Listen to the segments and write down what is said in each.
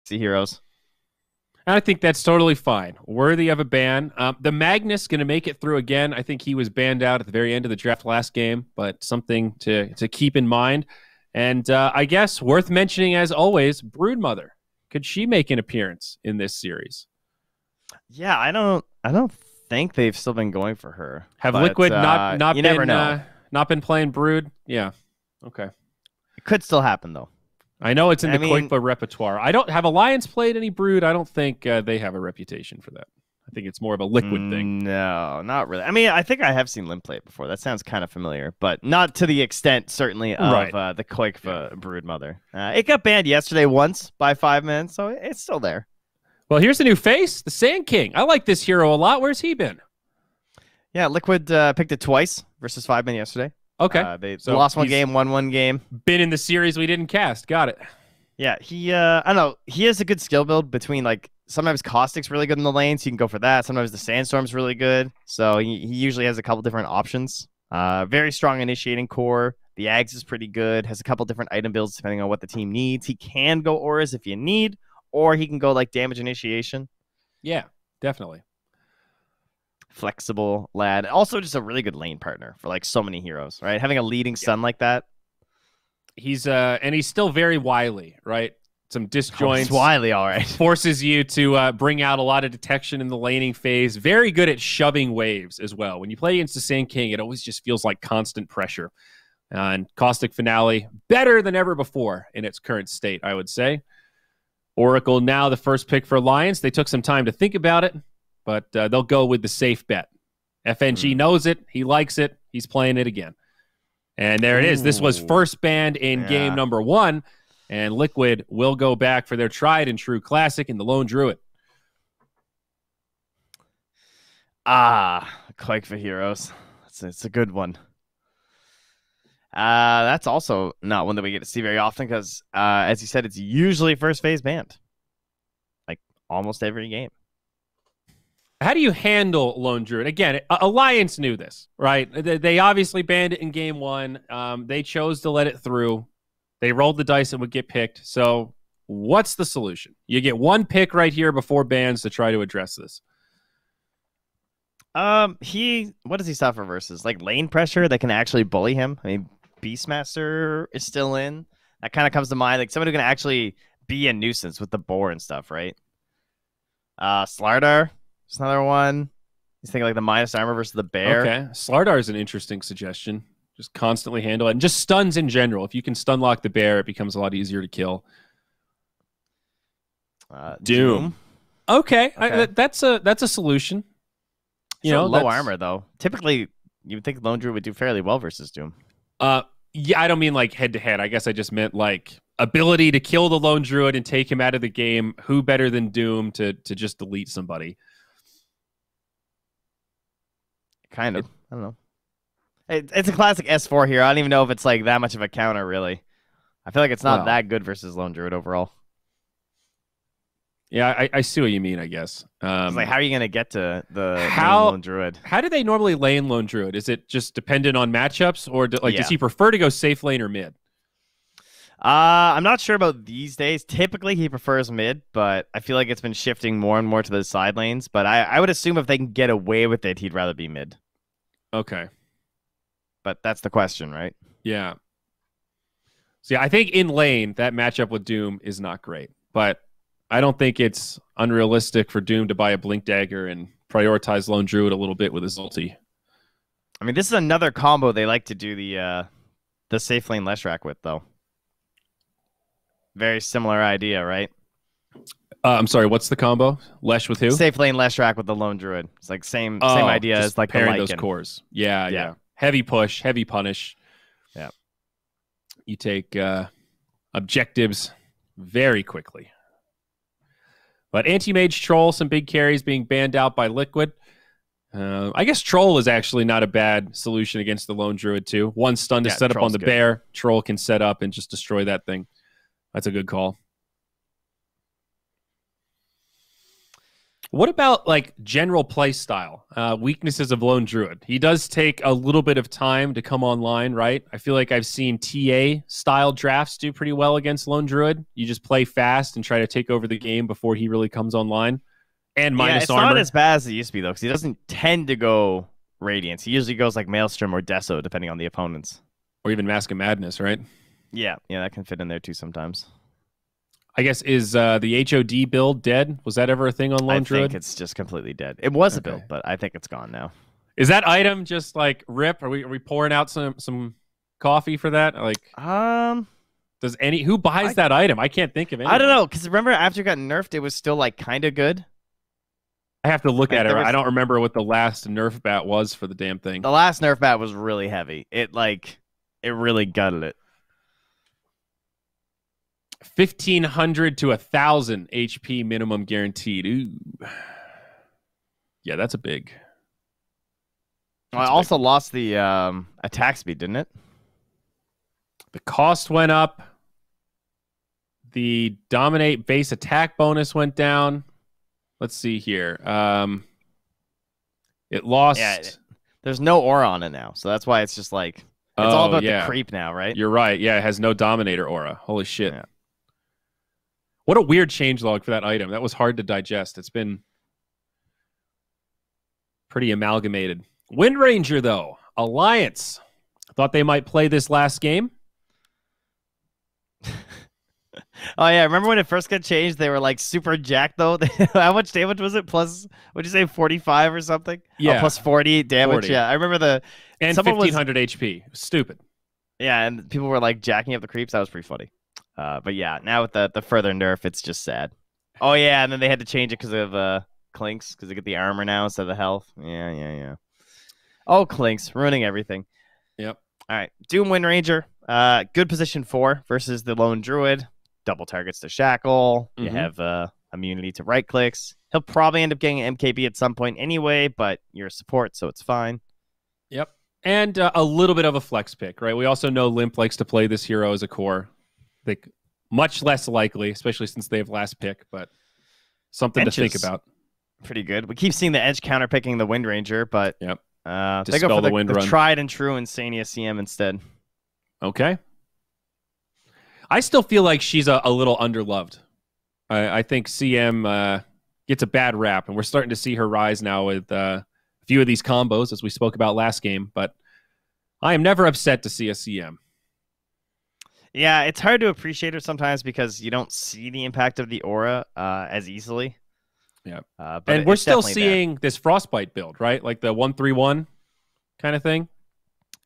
heroes. I think that's totally fine. Worthy of a ban. The Magnus going to make it through again. I think he was banned out at the very end of the draft last game, but something to keep in mind. And I guess worth mentioning, as always, Broodmother. Could she make an appearance in this series? Yeah, I don't think they've still been going for her. Have Liquid not you been never know. Not been playing Brood? Yeah. Okay. It could still happen though. I know it's in the Koikba repertoire. I don't have Alliance played any Brood. I don't think they have a reputation for that. I think it's more of a Liquid thing. No, not really. I mean, I think I have seen Lim play it before. That sounds kind of familiar, but not to the extent, certainly, of the Koikba Broodmother. It got banned yesterday once by 5 minutes, so it's still there. Well, here's a new face, the Sand King. I like this hero a lot. Where's he been? Yeah, Liquid picked it twice versus 5 men yesterday. Okay. They lost one game, won one game. Been in the series we didn't cast. Got it. Yeah, I don't know. He has a good skill build between, like, sometimes Caustic's really good in the lane, so you can go for that. Sometimes the Sandstorm's really good. So he usually has a couple different options. Very strong initiating core. The Ags is pretty good. Has a couple different item builds depending on what the team needs. He can go auras if you need, or he can go, like, damage initiation. Yeah, definitely. Flexible lad. Also just a really good lane partner for, like, so many heroes, right? Having a leading stun like that. He's still very wily, right? Some disjoints. Wily, all right. Forces you to bring out a lot of detection in the laning phase. Very good at shoving waves as well. When you play against the Sand King, it always just feels like constant pressure. And Caustic Finale, better than ever before in its current state, I would say. Oracle now the first pick for Alliance. They took some time to think about it, but they'll go with the safe bet. FNG knows it. He likes it. He's playing it again. And there it is. This was first banned in game number 1, and Liquid will go back for their tried and true classic in the Lone Druid. Quake for Heroes. It's a good one. That's also not one that we get to see very often because, as you said, it's usually first phase banned. Like, almost every game. How do you handle Lone Druid? Again, Alliance knew this, right? They obviously banned it in game 1. They chose to let it through. They rolled the dice and would get picked. So what's the solution? You get one pick right here before bans to try to address this. What does he suffer versus? Like lane pressure that can actually bully him? I mean, Beastmaster is still in. That kind of comes to mind. Like someone who can actually be a nuisance with the boar and stuff, right? Slardar. There's another one. He's thinking like the minus armor versus the bear. Okay. Slardar is an interesting suggestion. Just constantly handle it. And just stuns in general. If you can stun lock the bear, it becomes a lot easier to kill. Doom. Okay. That's a solution. You know, low armor, though. Typically, you would think Lone Druid would do fairly well versus Doom. Yeah, I don't mean like head-to-head. I guess I just meant like ability to kill the Lone Druid and take him out of the game. Who better than Doom to just delete somebody? Kind of. I don't know. It's a classic S4 here. I don't even know if it's like that much of a counter, really. I feel like it's not that good versus Lone Druid overall. Yeah, I see what you mean, I guess. It's like, how are you going to get to the Lone Druid? How do they normally lane Lone Druid? Is it just dependent on matchups? Or does he prefer to go safe lane or mid? I'm not sure about these days. Typically, he prefers mid, but I feel like it's been shifting more and more to the side lanes. But I would assume if they can get away with it, he'd rather be mid. Okay. But that's the question, right? Yeah. So yeah, I think in lane, that matchup with Doom is not great. But I don't think it's unrealistic for Doom to buy a Blink Dagger and prioritize Lone Druid a little bit with his ulti. I mean, this is another combo they like to do the safe lane Leshrac with, though. Very similar idea, right? I'm sorry, what's the combo? Lesh with who? Safe lane Leshrac with the Lone Druid. It's like same idea as like pairing those cores. Yeah. Heavy push, heavy punish. Yeah. You take objectives very quickly. But Anti-Mage Troll, some big carries being banned out by Liquid. I guess Troll is actually not a bad solution against the Lone Druid, too. One stun to set up on the bear. Troll can set up and just destroy that thing. That's a good call. What about like general play style? Weaknesses of Lone Druid. He does take a little bit of time to come online, right? I feel like I've seen TA style drafts do pretty well against Lone Druid. You just play fast and try to take over the game before he really comes online. And minus it's armor. not as bad as it used to be though, because he doesn't tend to go Radiance. He usually goes like Maelstrom or Deso, depending on the opponents. Or even Mask of Madness, right? Yeah, that can fit in there too sometimes. I guess, is the HOD build dead? Was that ever a thing on Lone Druid? I think it's just completely dead. It was a build, but I think it's gone now. Is that item just like rip? Are we pouring out some coffee for that? Like, who buys that item? I can't think of anyone. I don't know, because remember after it got nerfed, it was still like kind of good. I have to look at it. I don't remember what the last nerf bat was for the damn thing. The last nerf bat was really heavy. It really gutted it. 1,500 to 1,000 HP minimum guaranteed. Ooh. Yeah, that's a big. I also lost the attack speed, didn't it? The cost went up. The dominate base attack bonus went down. Let's see here. It lost. Yeah, there's no aura on it now, so that's why it's just like it's all about the creep now, right? You're right. Yeah, it has no dominator aura. Holy shit. Yeah. What a weird changelog for that item. That was hard to digest. It's been pretty amalgamated. Wind Ranger, though. Alliance. I thought they might play this last game. Oh, yeah. Remember when it first got changed? They were like super jacked, though. How much damage was it? Plus, what'd you say, 45 or something? Yeah. Oh, plus 40 damage. 40. Yeah. I remember and 1,500 HP. Stupid. Yeah, and people were like jacking up the creeps. That was pretty funny. But yeah, now with the further nerf, it's just sad. Oh, yeah. And then they had to change it because of Clinks, because they get the armor now instead of the health. Yeah. Oh, Clinks, ruining everything. Yep. All right. Doom Wind Ranger. Good position 4 versus the Lone Druid. Double targets to Shackle. You have immunity to right clicks. He'll probably end up getting an MKB at some point anyway, but you're a support, so it's fine. Yep. And a little bit of a flex pick, right? We also know Limp likes to play this hero as a core. Like, much less likely, especially since they have last pick, but something to think about. Pretty good. We keep seeing the Edge counter picking the Wind Ranger, but yep. They go for the tried and true Insania CM instead. Okay. I still feel like she's a little underloved. I think CM gets a bad rap, and we're starting to see her rise now with a few of these combos, as we spoke about last game, but I am never upset to see a CM. Yeah, it's hard to appreciate her sometimes because you don't see the impact of the aura as easily. Yeah, and we're still seeing this Frostbite build, right? Like the 1-3-1 kind of thing.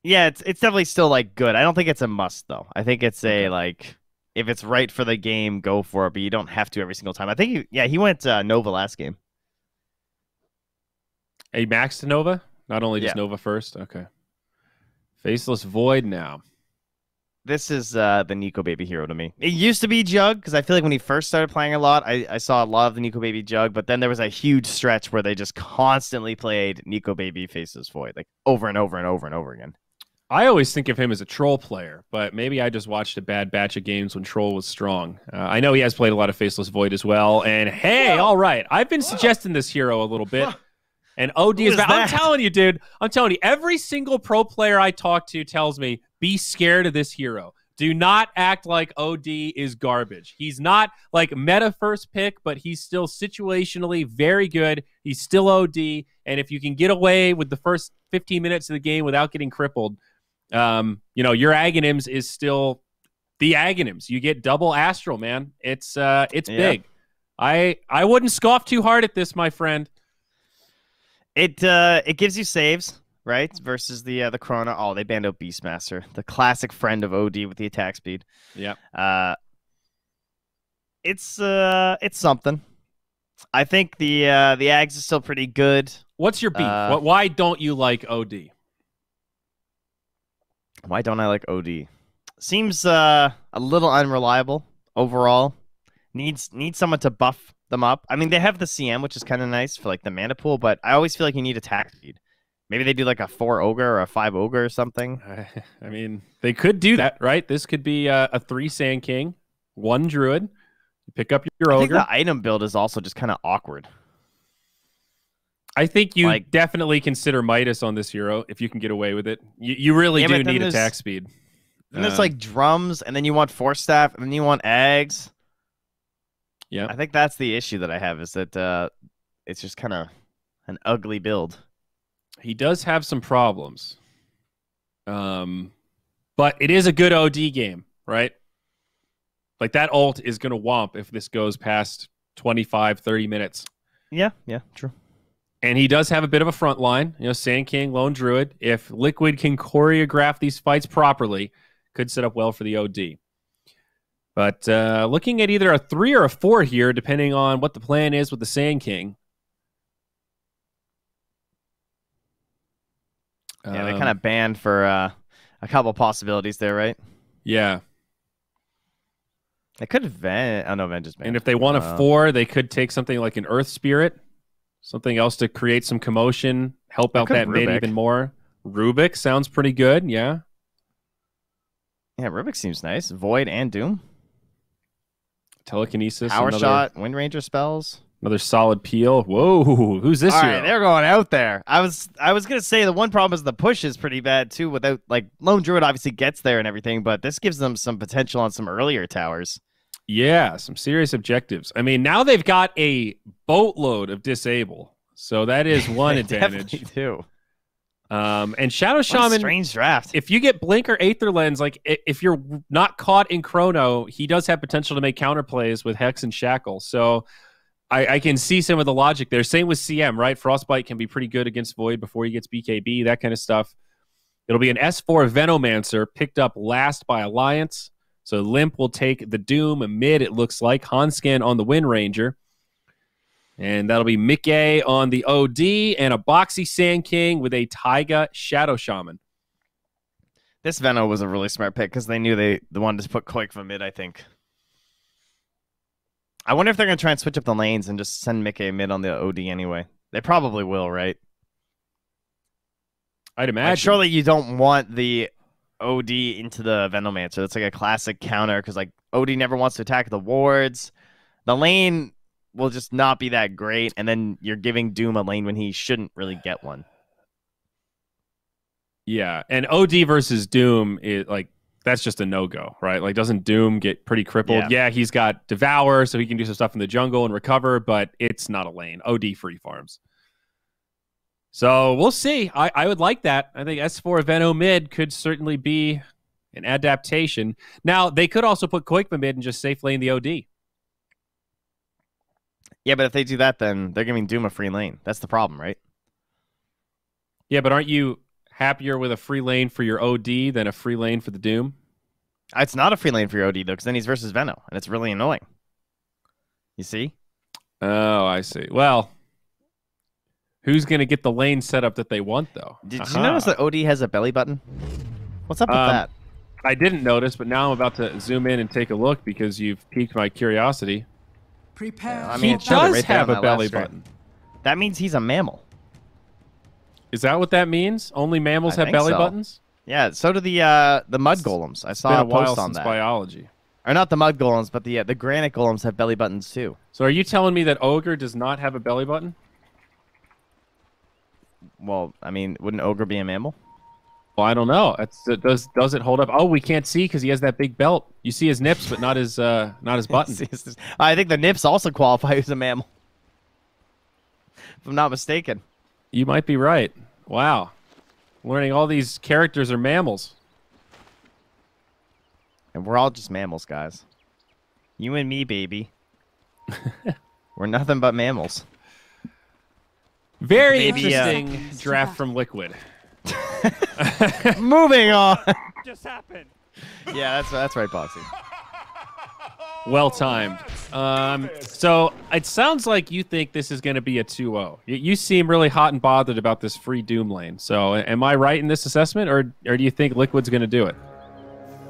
Yeah, it's definitely still like good. I don't think it's a must though. I think it's a like if it's right for the game, go for it, but you don't have to every single time. I think he went Nova last game. A max to Nova, not only just Nova first. Okay, Faceless Void now. This is the Nico Baby hero to me. It used to be Jug, because I feel like when he first started playing a lot, I saw a lot of the Nico Baby Jug, but then there was a huge stretch where they just constantly played Nico Baby Faceless Void, like over and over and over and over again. I always think of him as a Troll player, but maybe I just watched a bad batch of games when Troll was strong. I know he has played a lot of Faceless Void as well, and hey, all right, I've been suggesting this hero a little bit, and OD is bad. I'm telling you, dude, I'm telling you, every single pro player I talk to tells me, be scared of this hero. Do not act like OD is garbage. He's not like meta first pick, but he's still situationally very good. He's still OD, and if you can get away with the first 15 minutes of the game without getting crippled, your Aghanims is still the Aghanims. You get double Astral, man. It's big. I wouldn't scoff too hard at this, my friend. It gives you saves. Right, versus the Corona. Oh, they banned out Beastmaster, the classic friend of OD with the attack speed. Yeah. It's something. I think the Ags is still pretty good. What's your beef? Why don't you like OD? Why don't I like OD? Seems a little unreliable overall. Needs someone to buff them up. I mean, they have the CM, which is kind of nice for like the mana pool, but I always feel like you need attack speed. Maybe they do like a 4 Ogre or a 5 Ogre or something. I mean, they could do that, right? This could be a 3 Sand King, 1 Druid. You pick up your Ogre. I think the item build is also just kind of awkward. I think you Like- definitely consider Midas on this hero if you can get away with it. You really Yeah, do but then need there's- attack speed. And there's like drums, and then you want force staff, and then you want eggs. Yeah. I think that's the issue that I have is that it's just kind of an ugly build. He does have some problems. But it is a good OD game, right? Like that ult is going to womp if this goes past 25, 30 minutes. Yeah, true. And he does have a bit of a front line. You know, Sand King, Lone Druid. If Liquid can choreograph these fights properly, could set up well for the OD. But looking at either a 3 or a 4 here, depending on what the plan is with the Sand King. Yeah, they kind of banned for a couple possibilities there, right? Yeah. They could have banned. Oh, no, Venge is banned. And if they want a 4, they could take something like an Earth Spirit, something else to create some commotion, help out that mid even more. Rubik sounds pretty good, yeah. Yeah, Rubik seems nice. Void and Doom. Telekinesis. Power Shot, Wind Ranger spells. Another solid peel. Whoa, who's this All hero? right, they're going out there. I was gonna say the one problem is the push is pretty bad too. Without like Lone Druid obviously gets there and everything, but this gives them some potential on some earlier towers. Yeah, some serious objectives. I mean, now they've got a boatload of disable, so that is one advantage. Definitely do. And Shadow What a Shaman, strange draft. if you get Blink or Aether Lens, like if you're not caught in Chrono, he does have potential to make counterplays with Hex and Shackle. So I can see some of the logic there. Same with CM, right? Frostbite can be pretty good against Void before he gets BKB, that kind of stuff. It'll be an S4 Venomancer picked up last by Alliance. So Limp will take the Doom mid, it looks like. Hanskin on the Wind Ranger. And that'll be Mickey on the OD and a Boxy Sand King with a Taiga Shadow Shaman. This Veno was a really smart pick because they knew they wanted to put Koikva mid, I think. I wonder if they're going to try and switch up the lanes and just send Mickey mid on the OD anyway. They probably will, right? I'd imagine. Like, surely you don't want the OD into the Venomancer. That's like a classic counter because like OD never wants to attack the wards. The lane will just not be that great, and then you're giving Doom a lane when he shouldn't really get one. Yeah, and OD versus Doom is like that's just a no-go, right? Like, doesn't Doom get pretty crippled? Yeah, he's got Devour, so he can do some stuff in the jungle and recover, but it's not a lane. OD free farms. So we'll see. I would like that. I think S4 Veno mid could certainly be an adaptation. Now, they could also put Koikva mid and just safe lane the OD. Yeah, but if they do that, then they're giving Doom a free lane. That's the problem, right? Yeah, but aren't you happier with a free lane for your OD than a free lane for the Doom? It's not a free lane for your OD, though, because then he's versus Veno, and it's really annoying. You see? Oh, I see. Well, who's going to get the lane set up that they want, though? Did you notice that OD has a belly button? What's up with that? I didn't notice, but now I'm about to zoom in and take a look because you've piqued my curiosity. Prepare. I mean, He it showed it does right there have on a that last belly strip. button. That means he's a mammal. Is that what that means? Only mammals I have think belly so. buttons? Yeah, so do the mud golems. I It's saw been a a while post on since that. biology. Or not the mud golems, but the granite golems have belly buttons too. So are you telling me that Ogre does not have a belly button? Well, I mean, wouldn't Ogre be a mammal? Well, I don't know. Does it hold up? Oh, we can't see because he has that big belt. You see his nips, but not his button. I think the nips also qualify as a mammal. If I'm not mistaken. You might be right. Wow. Learning all these characters are mammals. And we're all just mammals, guys. You and me, baby. We're nothing but mammals. Very Maybe, interesting draft from Liquid. Moving on. Just happened. Yeah, that's right, Boxy. Well timed. So it sounds like you think this is going to be a 2-0. You seem really hot and bothered about this free Doom lane. So am I right in this assessment, or do you think Liquid's going to do it?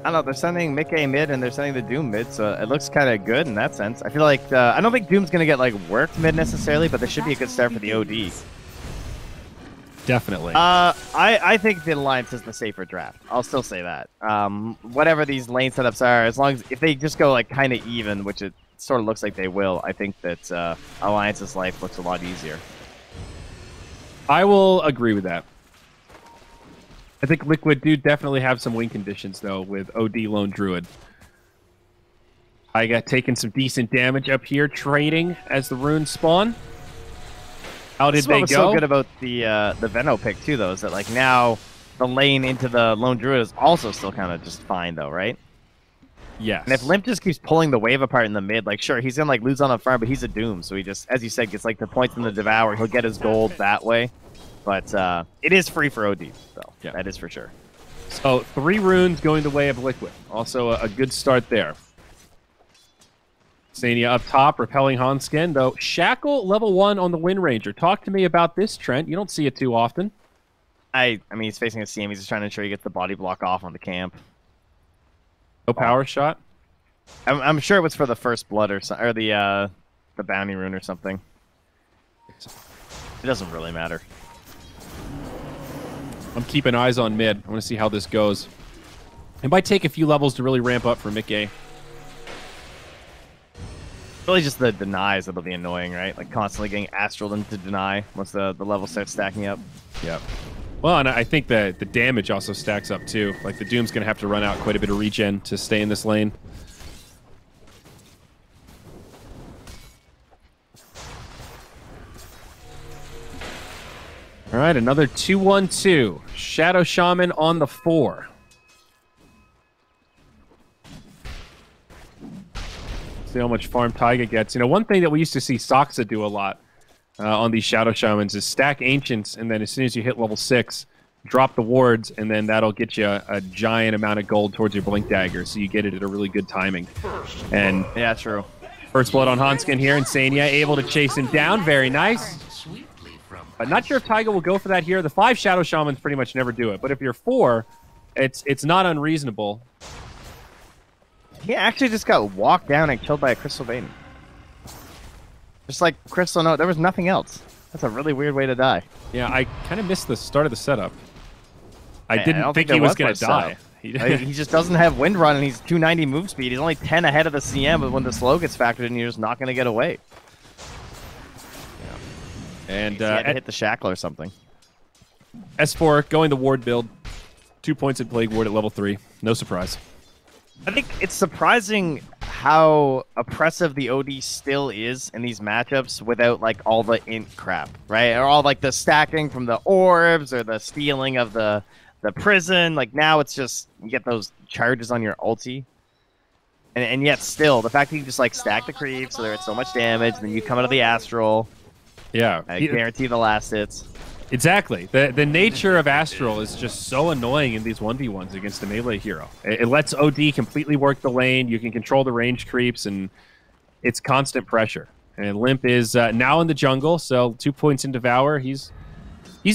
I don't know. They're sending Mickey mid and they're sending the Doom mid, so it looks kind of good in that sense. I feel like I don't think Doom's going to get like worked mid necessarily, but there should be a good start for the OD. Definitely. I think the Alliance is the safer draft. I'll still say that. Whatever these lane setups are, as long as if they just go like kind of even, which it sort of looks like they will, I think that Alliance's life looks a lot easier. I will agree with that. I think Liquid do definitely have some win conditions, though, with OD Lone Druid. I got taking some decent damage up here, trading as the runes spawn. How did they go? What's so good about the Veno pick, too, though, is that, like, now the lane into the Lone Druid is also still kind of just fine, though, right? Yes. And if Limp just keeps pulling the wave apart in the mid, like, sure, he's going to, like, lose on the farm, but he's a Doom. So he just, as you said, gets, like, the points in the Devour. He'll get his gold that way. But it is free for OD, though. Yeah, that is for sure. So 3 runes going the way of Liquid. Also a good start there. Sania up top, repelling Hanskin, though. Shackle level 1 on the Wind Ranger. Talk to me about this, Trent. You don't see it too often. I mean, he's facing a CM. He's just trying to ensure he gets the body block off on the camp. No power shot? I'm sure it was for the first blood or the bounty rune or something. It doesn't really matter. I'm keeping eyes on mid. I want to see how this goes. It might take a few levels to really ramp up for Mickey. Really just the denies that'll be annoying, right? Like constantly getting astraled into deny once the level starts stacking up. Yep. Well, and I think that the damage also stacks up too. Like the Doom's going to have to run out quite a bit of regen to stay in this lane. All right, another 2-1-2. Shadow Shaman on the 4. See how much farm Taiga gets. You know, one thing that we used to see Soxa do a lot on these Shadow Shamans is stack Ancients, and then as soon as you hit level 6, drop the wards, and then that'll get you a giant amount of gold towards your Blink Dagger, so you get it at a really good timing. And yeah, true. First blood on Hanskin here, and Sania able to chase him down. Very nice. Not sure if Taiga will go for that here. The 5 Shadow Shamans pretty much never do it, but if you're 4, it's not unreasonable. He actually just got walked down and killed by a Crystal Bane. Just like Crystal, no, there was nothing else. That's a really weird way to die. Yeah, I kind of missed the start of the setup. I didn't think he was going to die. He just doesn't have Wind Run, and he's 290 move speed. He's only 10 ahead of the CM, but when the slow gets factored in, you're just not going to get away. And he had to hit the Shackle or something. S4 going the ward build. 2 points in Plague Ward at level 3. No surprise. I think it's surprising how oppressive the OD still is in these matchups without like all the int crap, right? Or all like the stacking from the orbs or the stealing of the prison. Like now it's just you get those charges on your ulti. And yet still, the fact that you just like stack the creeps so they're at so much damage, and then you come out of the Astral. Yeah. I guarantee the last hits. Exactly. The nature of Astral is just so annoying in these 1v1s against a melee hero. It lets OD completely work the lane. You can control the range creeps, and it's constant pressure. And Limp is now in the jungle, so 2 points in Devour. He's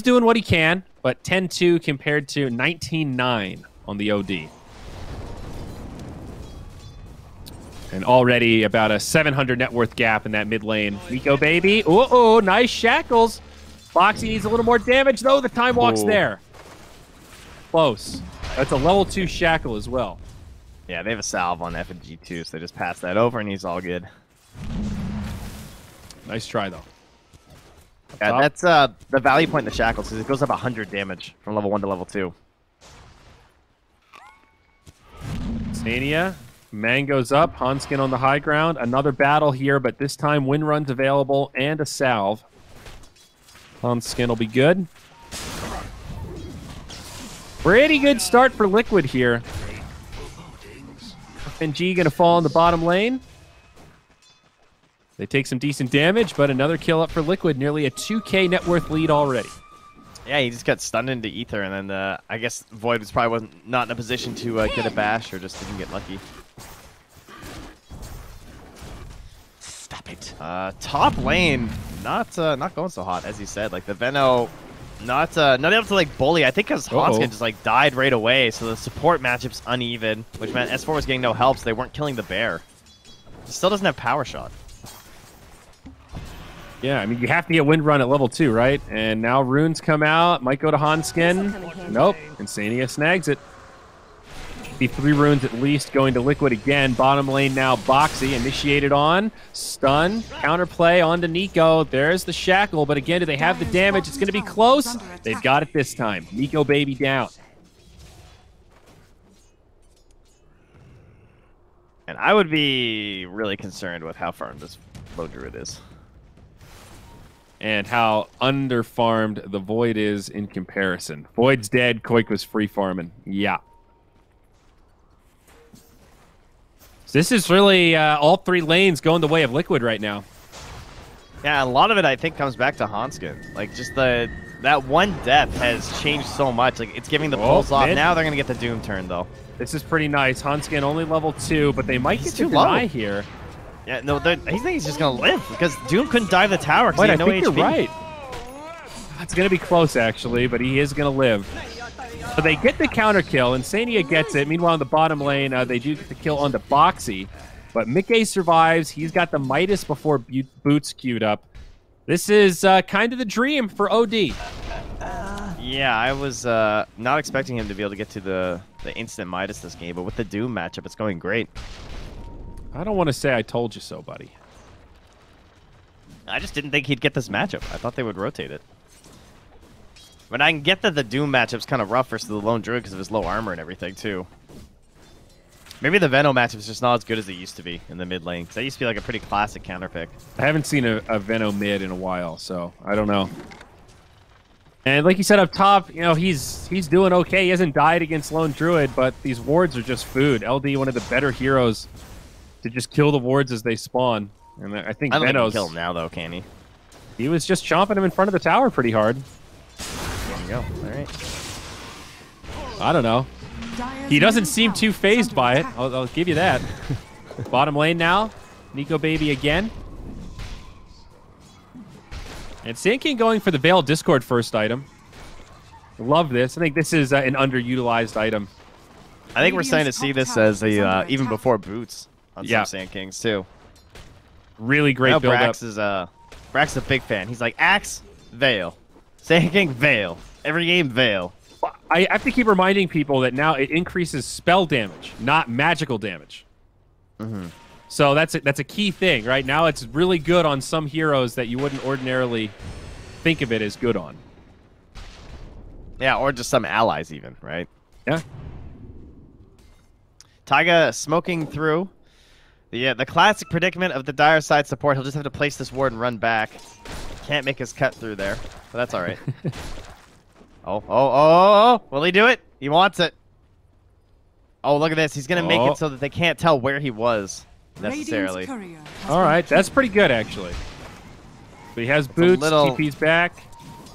doing what he can, but 10-2 compared to 19-9 on the OD. And already about a 700 net worth gap in that mid lane. Nico, baby. Uh-oh, nice shackles. Foxy needs a little more damage, though. The time walk's there. Close. That's a level 2 shackle as well. Yeah, they have a salve on F and G too, so they just pass that over, and he's all good. Nice try, though. Yeah, that's the value point in the shackles, because it goes up 100 damage from level 1 to level 2. Sania. Mango's up. Hanskin on the high ground. Another battle here, but this time Wind Run's available and a salve. Hanskin will be good. Pretty good start for Liquid here. FNG going to fall in the bottom lane. They take some decent damage, but another kill up for Liquid. Nearly a 2k net worth lead already. Yeah, he just got stunned into Ether, and then I guess Void was probably not in a position to get a bash, or just didn't get lucky. Stop it. Top lane, not going so hot, as you said. Like the Veno, not able to like bully. I think because Hanskin just like died right away, so the support matchup's uneven, which meant S4 was getting no help, so they weren't killing the bear. He still doesn't have power shot. Yeah, I mean, you have to get Wind Run at level 2, right? And now runes come out. Might go to Hanskin. Nope. And Sania snags it. The 3 runes at least going to Liquid again. Bottom lane now, Boxy initiated on. Stun, counterplay onto Nico. There's the shackle, but again, do they have the damage? It's going to be close. They've got it this time. Nico baby down. And I would be really concerned with how farmed this low druid is. And how underfarmed the Void is in comparison. Void's dead, Koik was free farming. Yeah. So this is really all 3 lanes going the way of Liquid right now. Yeah, a lot of it I think comes back to Hanskin. Like just that one death has changed so much. Like it's giving the pulse off. Now they're gonna get the Doom turn though. This is pretty nice. Hanskin only level 2, but they might get too deny low here. Yeah, no, he thinks he's just gonna live because Doom couldn't dive the tower because Wait, he had no I think HP. you're right. It's gonna be close actually, but he is gonna live. So they get the counter kill, and Sania gets it. Meanwhile, in the bottom lane, they do get the kill onto Boxy. But Mickey survives. He's got the Midas before Boots queued up. This is kind of the dream for OD. Yeah, I was not expecting him to be able to get to the instant Midas this game, but with the Doom matchup, it's going great. I don't want to say I told you so, buddy. I just didn't think he'd get this matchup. I thought they would rotate it. But I can get that the Doom matchup's kind of rough versus the Lone Druid because of his low armor and everything, too. Maybe the Veno matchup's just not as good as it used to be in the mid lane, because that used to be like a pretty classic counter pick. I haven't seen a Veno mid in a while, so I don't know. And like you said up top, you know, he's doing okay. He hasn't died against Lone Druid, but these wards are just food. LD, one of the better heroes to just kill the wards as they spawn. And I think I don't think he Veno's... can kill him now, though, can he? He was just chomping him in front of the tower pretty hard. There you go. All right. I don't know. He doesn't seem too phased by it. I'll give you that. Bottom lane now. Nico baby again. And Sand King going for the Veil Discord first item. Love this. I think this is an underutilized item. I think we're starting to see this as a even before Boots on some Sand Kings, too. Really great build-up. Brax is a big fan. He's like, Axe, Veil. Sand King, Veil. Every game, Veil. I have to keep reminding people that now it increases spell damage, not magical damage. Mm-hmm. So that's a key thing, right? Now it's really good on some heroes that you wouldn't ordinarily think of it as good on. Yeah, or just some allies even, right? Yeah. Taiga smoking through. The classic predicament of the dire side support. He'll just have to place this ward and run back. Can't make his cut through there, but that's all right. Oh. Will he do it? He wants it. Oh, look at this. He's going to make it so that they can't tell where he was necessarily. All right. That's pretty good, actually. But he has boots. TP's back.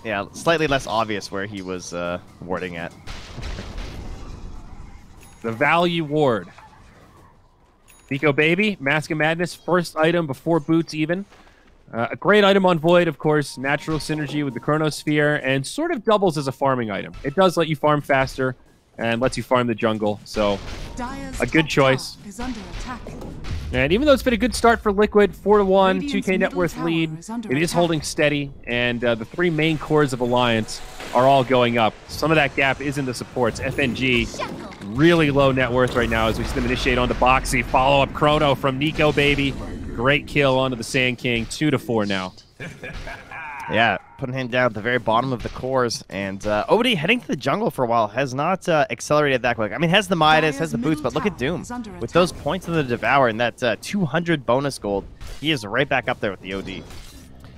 Yeah, slightly less obvious where he was warding at. The value ward. Nico baby. Mask of Madness. First item before boots even. A great item on Void, of course. Natural synergy with the Chronosphere, and sort of doubles as a farming item. It does let you farm faster and lets you farm the jungle, so a good choice. And even though it's been a good start for Liquid, 4-1, 2K net worth lead, it is holding steady, and the 3 main cores of Alliance are all going up. Some of that gap is in the supports. FNG, really low net worth right now as we see them initiate onto Boxy. Follow-up Chrono from Nico baby. Great kill onto the Sand King, 2-4 now. Yeah, putting him down at the very bottom of the cores. And OD heading to the jungle for a while has not accelerated that quick. I mean, has the Midas, has the boots, but look at Doom. With those points of the Devour and that 200 bonus gold, he is right back up there with the OD.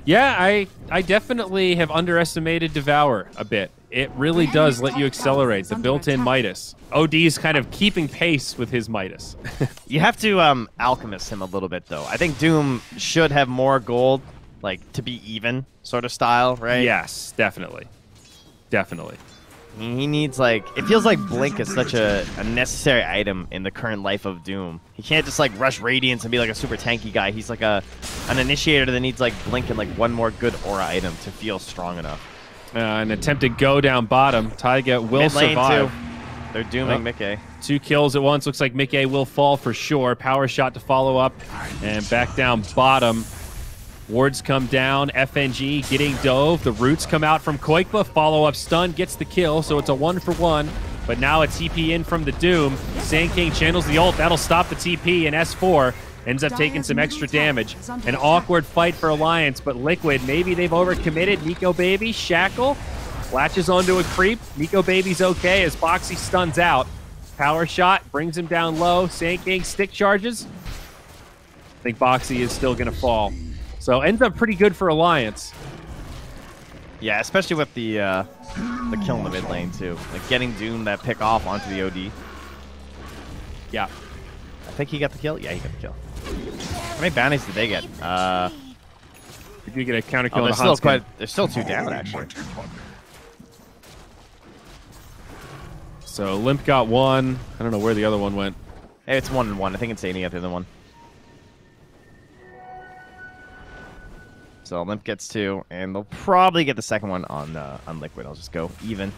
Yeah, I definitely have underestimated Devour a bit. It really does let you accelerate, the built-in Midas. OD's kind of keeping pace with his Midas. You have to alchemist him a little bit, though. I think Doom should have more gold, like, to be even sort of style, right? Yes, definitely. Definitely. He needs, like... It feels like Blink is such a necessary item in the current life of Doom. He can't just, like, rush Radiance and be, like, a super tanky guy. He's, like, an initiator that needs, like, Blink and, like, one more good aura item to feel strong enough. An attempted go down bottom. Taiga will survive. Too. They're dooming Mickey. 2 kills at once. Looks like Mickey will fall for sure. Power shot to follow up. And back down bottom. Wards come down. FNG getting dove. The roots come out from Koikba. Follow-up stun gets the kill. So it's a 1-for-1. but now a TP in from the Doom. Sand King channels the ult. That'll stop the TP, and S4 ends up taking some extra damage. An awkward fight for Alliance, but Liquid, maybe they've overcommitted. Nico Baby, Shackle, latches onto a creep. Nico Baby's okay as Boxy stuns out. Power shot brings him down low. Sand King stick charges. I think Boxy is still going to fall. So ends up pretty good for Alliance. Yeah, especially with the kill in the mid lane too. Like getting Doom that pick off onto the OD. Yeah. I think he got the kill. Yeah, he got the kill. How many bounties did they get? Did you get a counter kill? There's still 2 down actually. So Limp got 1. I don't know where the other one went. Hey, it's 1 and 1. I think Insania got the other one. So Limp gets 2, and they'll probably get the second one on Liquid. I'll just go even.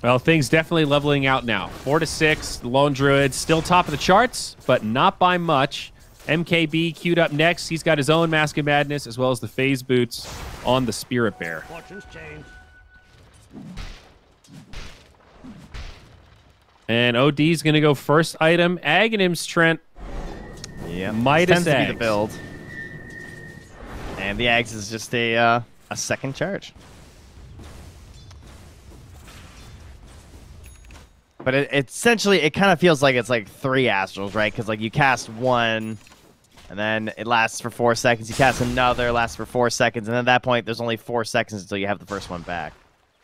Well, things definitely leveling out now. 4 to 6. The Lone Druid still top of the charts, but not by much. MKB queued up next. He's got his own Mask of Madness as well as the phase boots on the Spirit Bear. Fortune's changed. And OD's going to go first item. Aghanim's Trent. Yeah, Midas tends to be Ags. the build. And the Ags is just a second charge. But essentially, it kind of feels like it's like 3 Astrals, right? Because like you cast 1, and then it lasts for 4 seconds. You cast another, lasts for 4 seconds, and at that point, there's only 4 seconds until you have the first one back.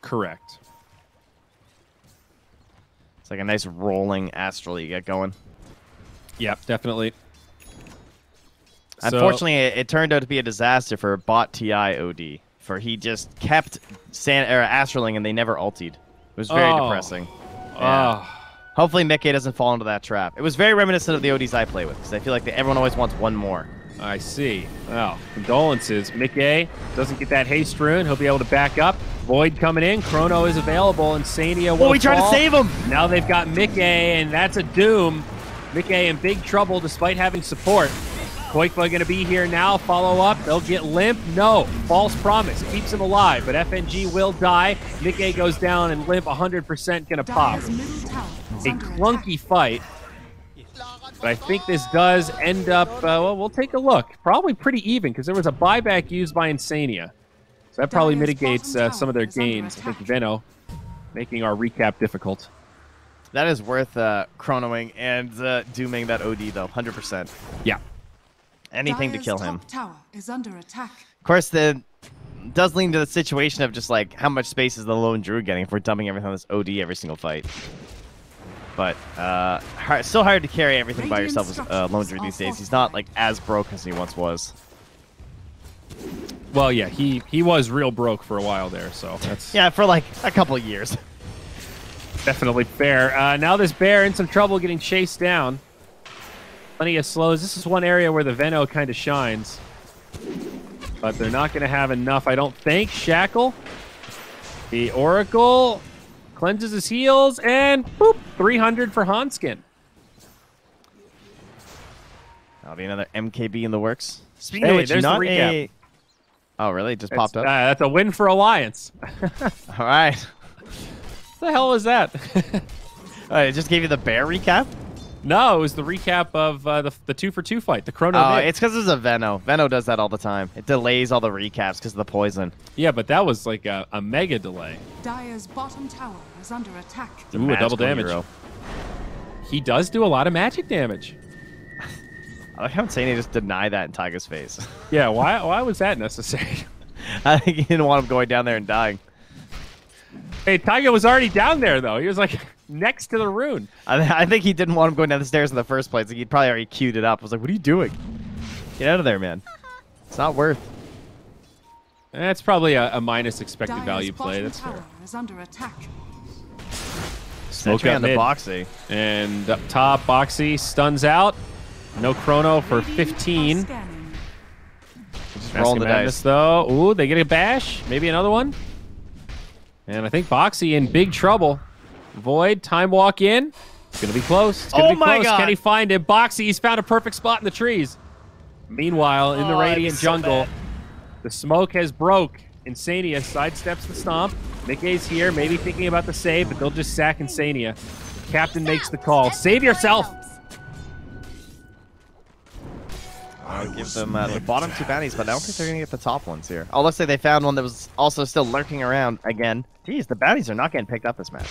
Correct. It's like a nice rolling Astral you get going. Yep, definitely. Unfortunately, it turned out to be a disaster for bot TI OD. For he just kept Astraling and they never ultied. It was very depressing. Yeah. Hopefully Mickey doesn't fall into that trap. It was very reminiscent of the ODs I play with, because I feel like everyone always wants one more. I see. Well, condolences. Mickey doesn't get that haste rune. He'll be able to back up. Void coming in. Chrono is available, and Sania will we tried to save him! Now they've got Mickey, and that's a Doom. Mickey in big trouble despite having support. Koikva going to be here now. Follow up. They'll get Limp. No. False promise. Keeps him alive, but FNG will die. Mickey goes down, and Limp 100% going to pop. A clunky fight. But I think this does end up, well, we'll take a look. Probably pretty even, because there was a buyback used by Insania. So that probably mitigates some of their gains. I think Veno making our recap difficult. That is worth chronoing and dooming that OD, though, 100%. Yeah. Anything to kill him. Tower is under attack. Of course, it does lean to the situation of just like how much space is the Lone Druid getting if we're dumping everything on this OD every single fight. But still hard to carry everything by yourself as Lone Druid these days. He's not like as broke as he once was. Well, yeah, he was real broke for a while there, so that's yeah, for like a couple of years. Definitely fair. Now this bear in some trouble getting chased down. Plenty of slows. This is one area where the Veno kind of shines. But they're not going to have enough, I don't think. Shackle. The Oracle cleanses his heals, and boop, 300 for Hanskin. That'll be another MKB in the works. Speaking of which, there's the recap. Oh, really? It just popped up? That's a win for Alliance. All right. What the hell was that? It just gave you the bear recap? No, it was the recap of the 2-for-2 fight, the Chrono mid. It's because it's a Veno. Veno does that all the time. It delays all the recaps because of the poison. Yeah, but that was like a mega delay. Dire's bottom tower is under attack. Ooh, a double damage. Hero. He does do a lot of magic damage. I like how insane he just denied that in Taiga's face. Yeah, why was that necessary? I think he didn't want him going down there and dying. Hey, Taiga was already down there, though. He was like next to the rune. I think he didn't want him going down the stairs in the first place. Like, he'd probably already queued it up. I was like, what are you doing? Get out of there, man. It's not worth. That's probably a minus expected value play. That's tower fair. is under attack. Smoke on the mid. Boxy. And up top, Boxy stuns out. No Chrono for 15. Scanning. Just Mask rolling of the Madness, dice. though. Ooh, they get a bash. Maybe another one. And I think Boxy in big trouble. Void, time walk in. It's going to be close. It's going to be close. God. Can he find him? Boxy, he's found a perfect spot in the trees. Meanwhile, in the Radiant jungle, the smoke has broke. Insania sidesteps the stomp. Mickey's here, maybe thinking about the save, but they'll just sack Insania. Captain makes the call. Save yourself! I'll give them the bottom 2 bounties, but I don't think they're going to get the top ones here. Oh, let's say they found one that was also still lurking around again. Jeez, the bounties are not getting picked up this match.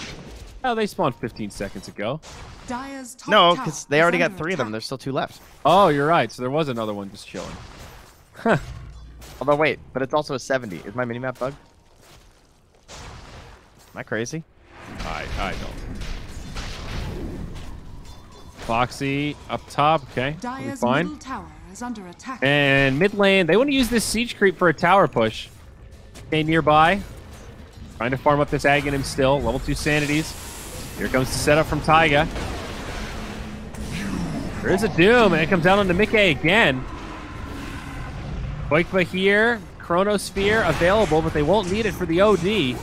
Oh, they spawned 15 seconds ago. Dire's top No, tower because they is already got under 3 of them. attack. There's still 2 left. Oh, you're right. So there was another one just chilling. Huh. Although, wait, but it's also a 70. Is my minimap bugged? Am I crazy? I don't. Foxy up top. Okay, we'll be Dire's fine. middle tower is under attack. And mid lane, they want to use this siege creep for a tower push. Okay, nearby. Trying to farm up this Aghanim still. Level 2 sanities. Here comes the setup from Taiga. There is a Doom, and it comes down onto Mickey again. Koikba here. Chronosphere available, but they won't need it for the OD.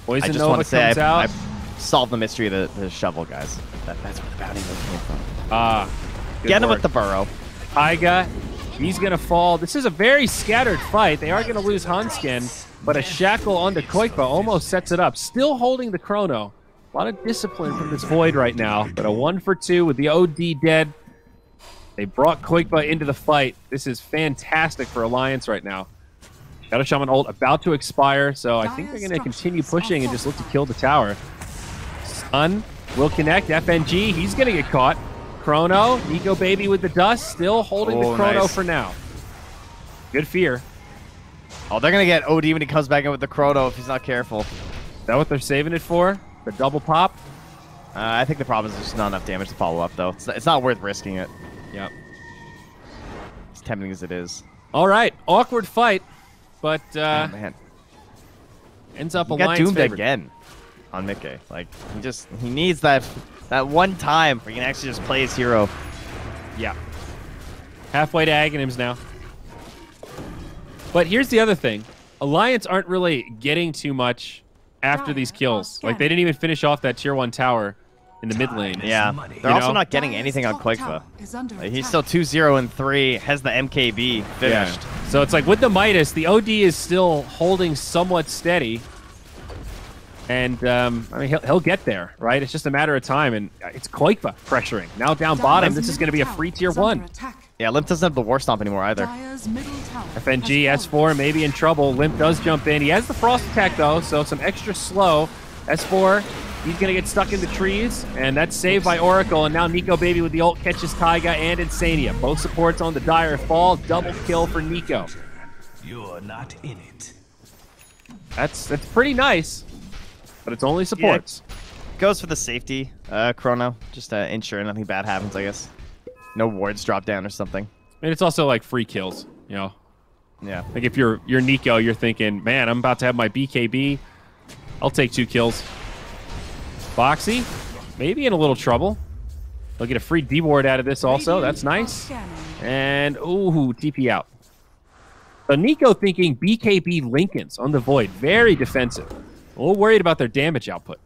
Poison I just Nova want to say comes out. I solved the mystery of the shovel, guys. That's where the bounty came from. Good Get him work. with the burrow. Taiga, he's going to fall. This is a very scattered fight. They are going to lose Hunskin, but a shackle onto Koikba almost sets it up. Still holding the chrono. A lot of discipline from this Void right now, but a 1 for 2 with the OD dead. They brought Koikba into the fight. This is fantastic for Alliance right now. Shadow Shaman ult about to expire, so I think they're going to continue pushing and just look to kill the tower. Stun will connect. FNG, he's going to get caught. Chrono, Nico Baby with the dust, still holding the Chrono nice. for now. Good fear. Oh, they're going to get OD when he comes back in with the chrono if he's not careful. Is that what they're saving it for? The double pop? I think the problem is there's just not enough damage to follow up, though. It's not worth risking it. Yep. As tempting as it is. All right, awkward fight, but Oh, man. ends up He got Alliance doomed favored. again on Mickey. Like, he needs that one time where he can actually just play his hero. Yeah. Halfway to Aghanim's now. But here's the other thing. Alliance aren't really getting too much after these kills. Like, they didn't even finish off that tier 1 tower in the mid lane. Yeah. They're also not getting anything on Koikba. Like, he's still 2-0-3, has the MKB finished. Yeah. So it's like with the Midas, the OD is still holding somewhat steady. And, I mean, he'll get there, right? It's just a matter of time. And it's Koikba pressuring. Now down bottom, this is going to be a free tier 1. Yeah, Limp doesn't have the War Stomp anymore either. FNG, S4 maybe in trouble. Limp does jump in. He has the Frost attack, though, so some extra slow. S4, he's going to get stuck in the trees, and that's saved by Oracle. And now Nico Baby with the ult catches Taiga and Insania. Both supports on the Dire fall. Double kill for Nico. You're not in it. That's pretty nice, but it's only supports. Yeah, goes for the safety, Chrono. Just ensure nothing bad happens, I guess. No wards drop down or something. And it's also like free kills, you know. Yeah. Like if you're Nico, you're thinking, man, I'm about to have my BKB. I'll take 2 kills. Foxy, maybe in a little trouble. They'll get a free D ward out of this also. That's nice. And ooh, TP out. So Nico thinking BKB Lincolns on the Void. Very defensive. A little worried about their damage output.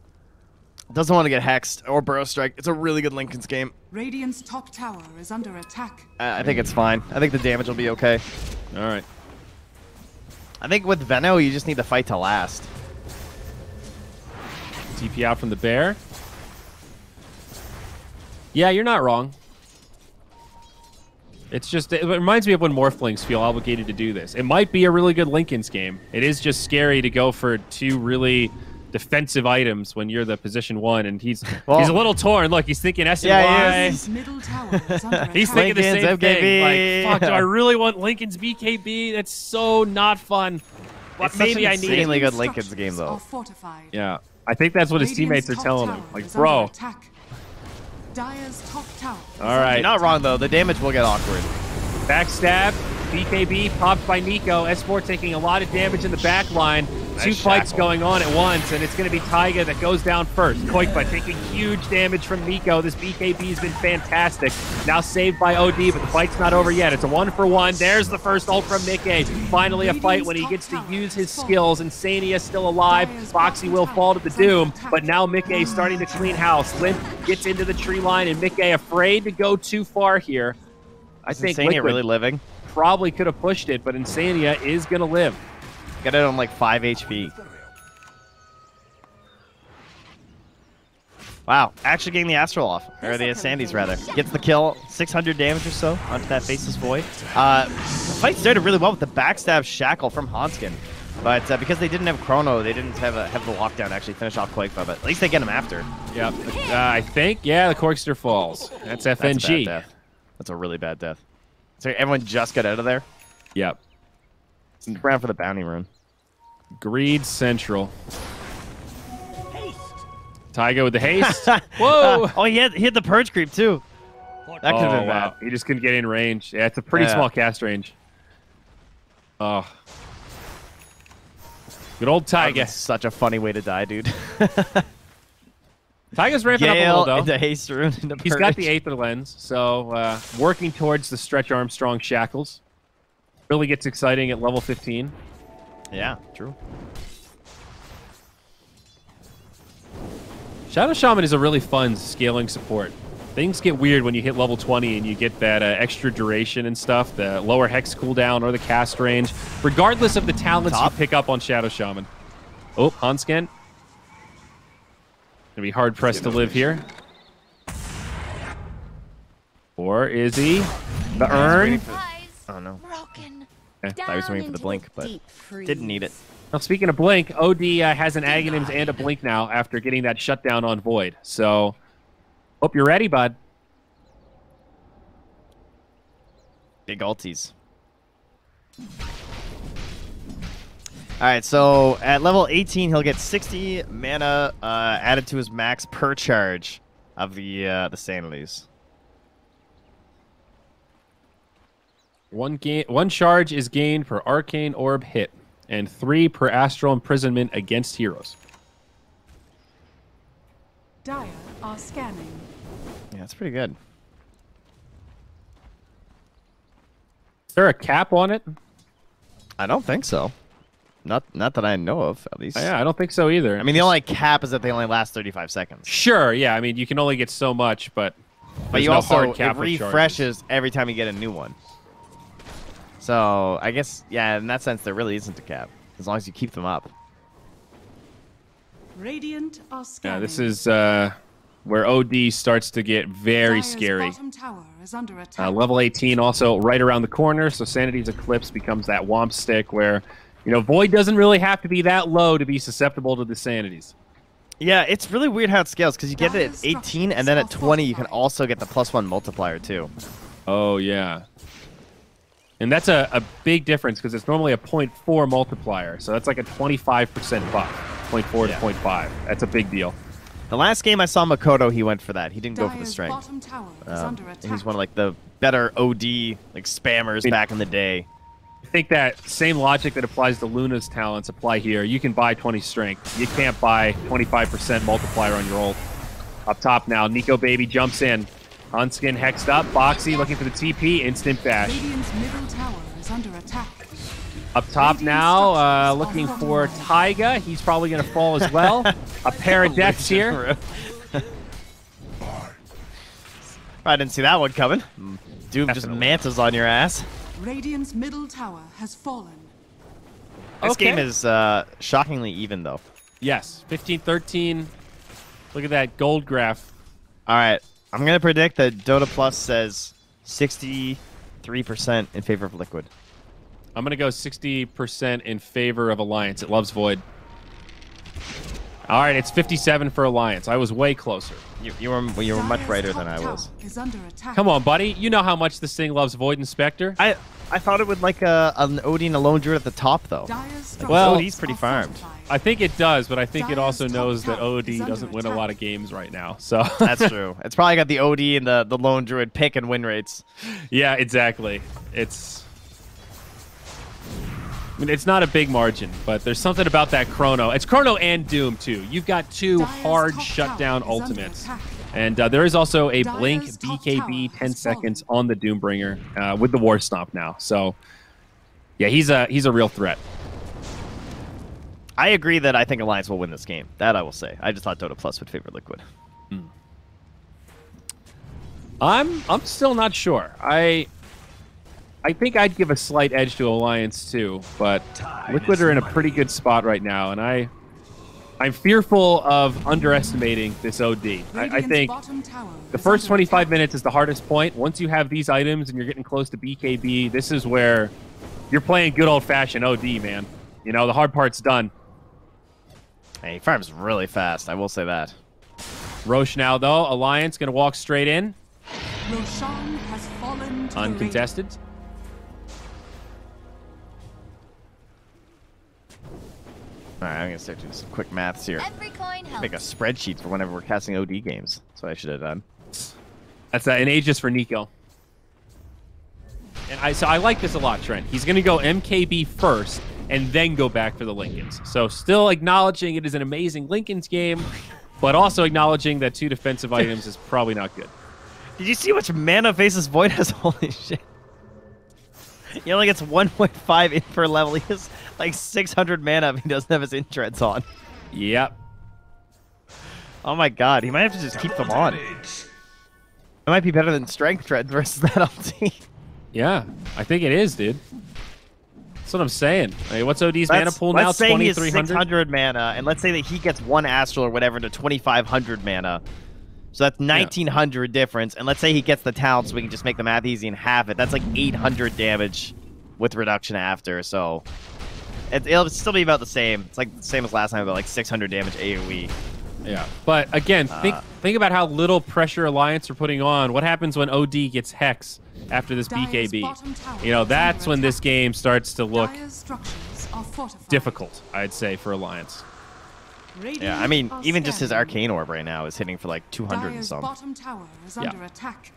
Doesn't want to get hexed or burrow strike. It's a really good Lincoln's game. Radiant's top tower is under attack. I think it's fine. I think the damage will be okay. All right. I think with Veno, you just need the fight to last. TP out from the bear. Yeah, you're not wrong. It's just, it reminds me of when Morphlings feel obligated to do this. It might be a really good Lincoln's game. It is just scary to go for 2 really defensive items when you're the position 1, and he's a little torn. Look, he's thinking S and Y. His middle tower is under attack. He's thinking the same Lincoln's thing. MKB. Like, fuck, do I really want Lincoln's BKB? That's so not fun. But It's such maybe an I need insanely it. good Lincoln's game, though. Are fortified. Yeah, I think that's what his teammates are telling him. Like, bro. Dire's top tower. All right. You're not wrong, though. The damage will get awkward. Backstab, BKB popped by Nico. S4 taking a lot of damage in the back line. Nice 2 fights shackle. going on at once, and it's going to be Taiga that goes down first. Koikba taking huge damage from Nico. This BKB has been fantastic. Now saved by OD, but the fight's not over yet. It's a 1-for-1. There's the first ult from Mickey. Finally a fight when he gets to use his skills. Insania still alive. Foxy will fall to the doom, but now Mickey starting to clean house. Limp gets into the tree line, and Mickey afraid to go too far here. I think Insania Liquid really living. probably could have pushed it, but Insania is going to live. Got it on like 5 HP. Wow, actually getting the Astral off, or the Sandy's rather. Gets the kill, 600 damage or so onto that Faceless Void. The fight started really well with the backstab Shackle from Hanskin, but because they didn't have Chrono, they didn't have the lockdown to actually finish off Quake, but at least they get him after. Yep, I think, yeah, the Corkster falls. That's FNG. That's a bad death. That's a really bad death. So everyone just got out of there? Yep. Round for the bounty rune. Greed Central. Taiga with the haste. Whoa! Oh, he had the Purge creep too. That could have been bad. He just couldn't get in range. Yeah, it's a pretty small cast range. Oh. Good old Taiga. Such a funny way to die, dude. Taiga's ramping up a little, though. Into haste rune, into He's got the Aether Lens, so working towards the Stretch Armstrong Shackles. Really gets exciting at level 15. Yeah, true. Shadow Shaman is a really fun scaling support. Things get weird when you hit level 20 and you get that extra duration and stuff, the lower hex cooldown or the cast range, regardless of the talents you pick up on Shadow Shaman. Oh, Hanskin. Gonna be hard pressed to live here. Or is he? The urn? Oh no. Okay. I was waiting for the blink, but didn't need it. Now, speaking of blink, OD has an Aghanims and a blink now after getting that shutdown on Void. So, hope you're ready, bud. Big ulties. Alright, so at level 18, he'll get 60 mana added to his max per charge of the Sanities. One charge is gained per Arcane Orb hit, and 3 per Astral Imprisonment against heroes. Dire are scanning. Yeah, that's pretty good. Is there a cap on it? I don't think so. Not that I know of, at least. Yeah, I don't think so either. I mean, the only cap is that they only last 35 seconds. Sure, yeah. I mean, you can only get so much, but you no also hard cap it refreshes every time you get a new one. So I guess, yeah, in that sense, there really isn't a cap as long as you keep them up. Radiant are scanning. Yeah, this is where OD starts to get very Dire's scary. bottom tower is under attack. Level 18 also right around the corner, so Sanity's Eclipse becomes that womp stick where, you know, Void doesn't really have to be that low to be susceptible to the Sanities. Yeah, it's really weird how it scales because you get it at 18 and then at 20 you can also get the +1 multiplier too. Oh, yeah. And that's a big difference because it's normally a 0.4 multiplier, so that's like a 25% buff. 0.4 to 0.5. That's a big deal. The last game I saw Makoto, he went for that. He didn't go for the Dire's strength. bottom tower is under attack. He's one of like the better OD like spammers back in the day. I think that same logic that applies to Luna's talents apply here. You can buy 20 strength. You can't buy 25% multiplier on your ult. Up top now, Nico Baby jumps in. Hanskin hexed up. Boxy looking for the TP. Instant bash. Radiant's middle tower is under attack. Up top now, looking for Taiga. He's probably going to fall as well. A pair of deaths here. I didn't see that one coming. Doom just mantas on your ass. Radiant's middle tower has fallen. This game is shockingly even, though. Yes, 15-13. Look at that gold graph. All right, I'm going to predict that Dota Plus says 63% in favor of Liquid. I'm going to go 60% in favor of Alliance. It loves Void. All right, it's 57 for Alliance. I was way closer. You were much brighter than I was. Is under attack. Come on, buddy. You know how much this thing loves Void Inspector. I thought it would like an OD and a Lone Druid at the top, though. Well, OD's pretty farmed. I think it does, but I think it also knows that OD doesn't win a lot of games right now. So that's true. It's probably got the OD and the Lone Druid pick and win rates. Yeah, exactly. I mean, it's not a big margin, but there's something about that Chrono. It's Chrono and Doom, too. You've got two hard shutdown ultimates. And there is also a Blink BKB 10 seconds on the Doombringer with the War Stomp now. So, yeah, he's a real threat. I agree that I think Alliance will win this game. That I will say. I just thought Dota Plus would favor Liquid. I'm still not sure. I think I'd give a slight edge to Alliance too, but Liquid are in a pretty good spot right now, and I'm fearful of underestimating this OD. I think the first 25 minutes is the hardest point. Once you have these items and you're getting close to BKB, this is where you're playing good old-fashioned OD, man. You know, the hard part's done. Hey, he farms really fast. I will say that. Roche now, though. Alliance going to walk straight in. Roshan has fallen to Uncontested. All right, I'm going to start doing some quick maths here. Every coin helps. Make a spreadsheet for whenever we're casting OD games. That's what I should have done. That's an Aegis for Nico. And so I like this a lot, Trent. He's going to go MKB first and then go back for the Lincolns. So still acknowledging it is an amazing Lincolns game, but also acknowledging that 2 defensive items is probably not good. Did you see how much mana Faceless Void has? Holy shit. He only gets 1.5 in per level. He has like 600 mana if he doesn't have his intreads on. Yep. Oh my god, he might have to just keep them on. It might be better than Strength Tread versus that ulti. Yeah, I think it is, dude. That's what I'm saying. I mean, what's OD's mana pool now? Let's say he has 2,300? 600 mana, and let's say that he gets 1 Astral or whatever to 2,500 mana. So that's 1,900 difference, and let's say he gets the talent so we can just make the math easy and half it. That's like 800 damage with reduction after, so it'll still be about the same. It's like the same as last time, but like 600 damage AoE. Yeah, but again, think about how little pressure Alliance are putting on. What happens when OD gets Hex after this BKB? You know, that's when this game starts to look difficult, I'd say, for Alliance. Yeah, I mean, even just his Arcane Orb right now is hitting for like 200 and some. Bottom tower is under attack.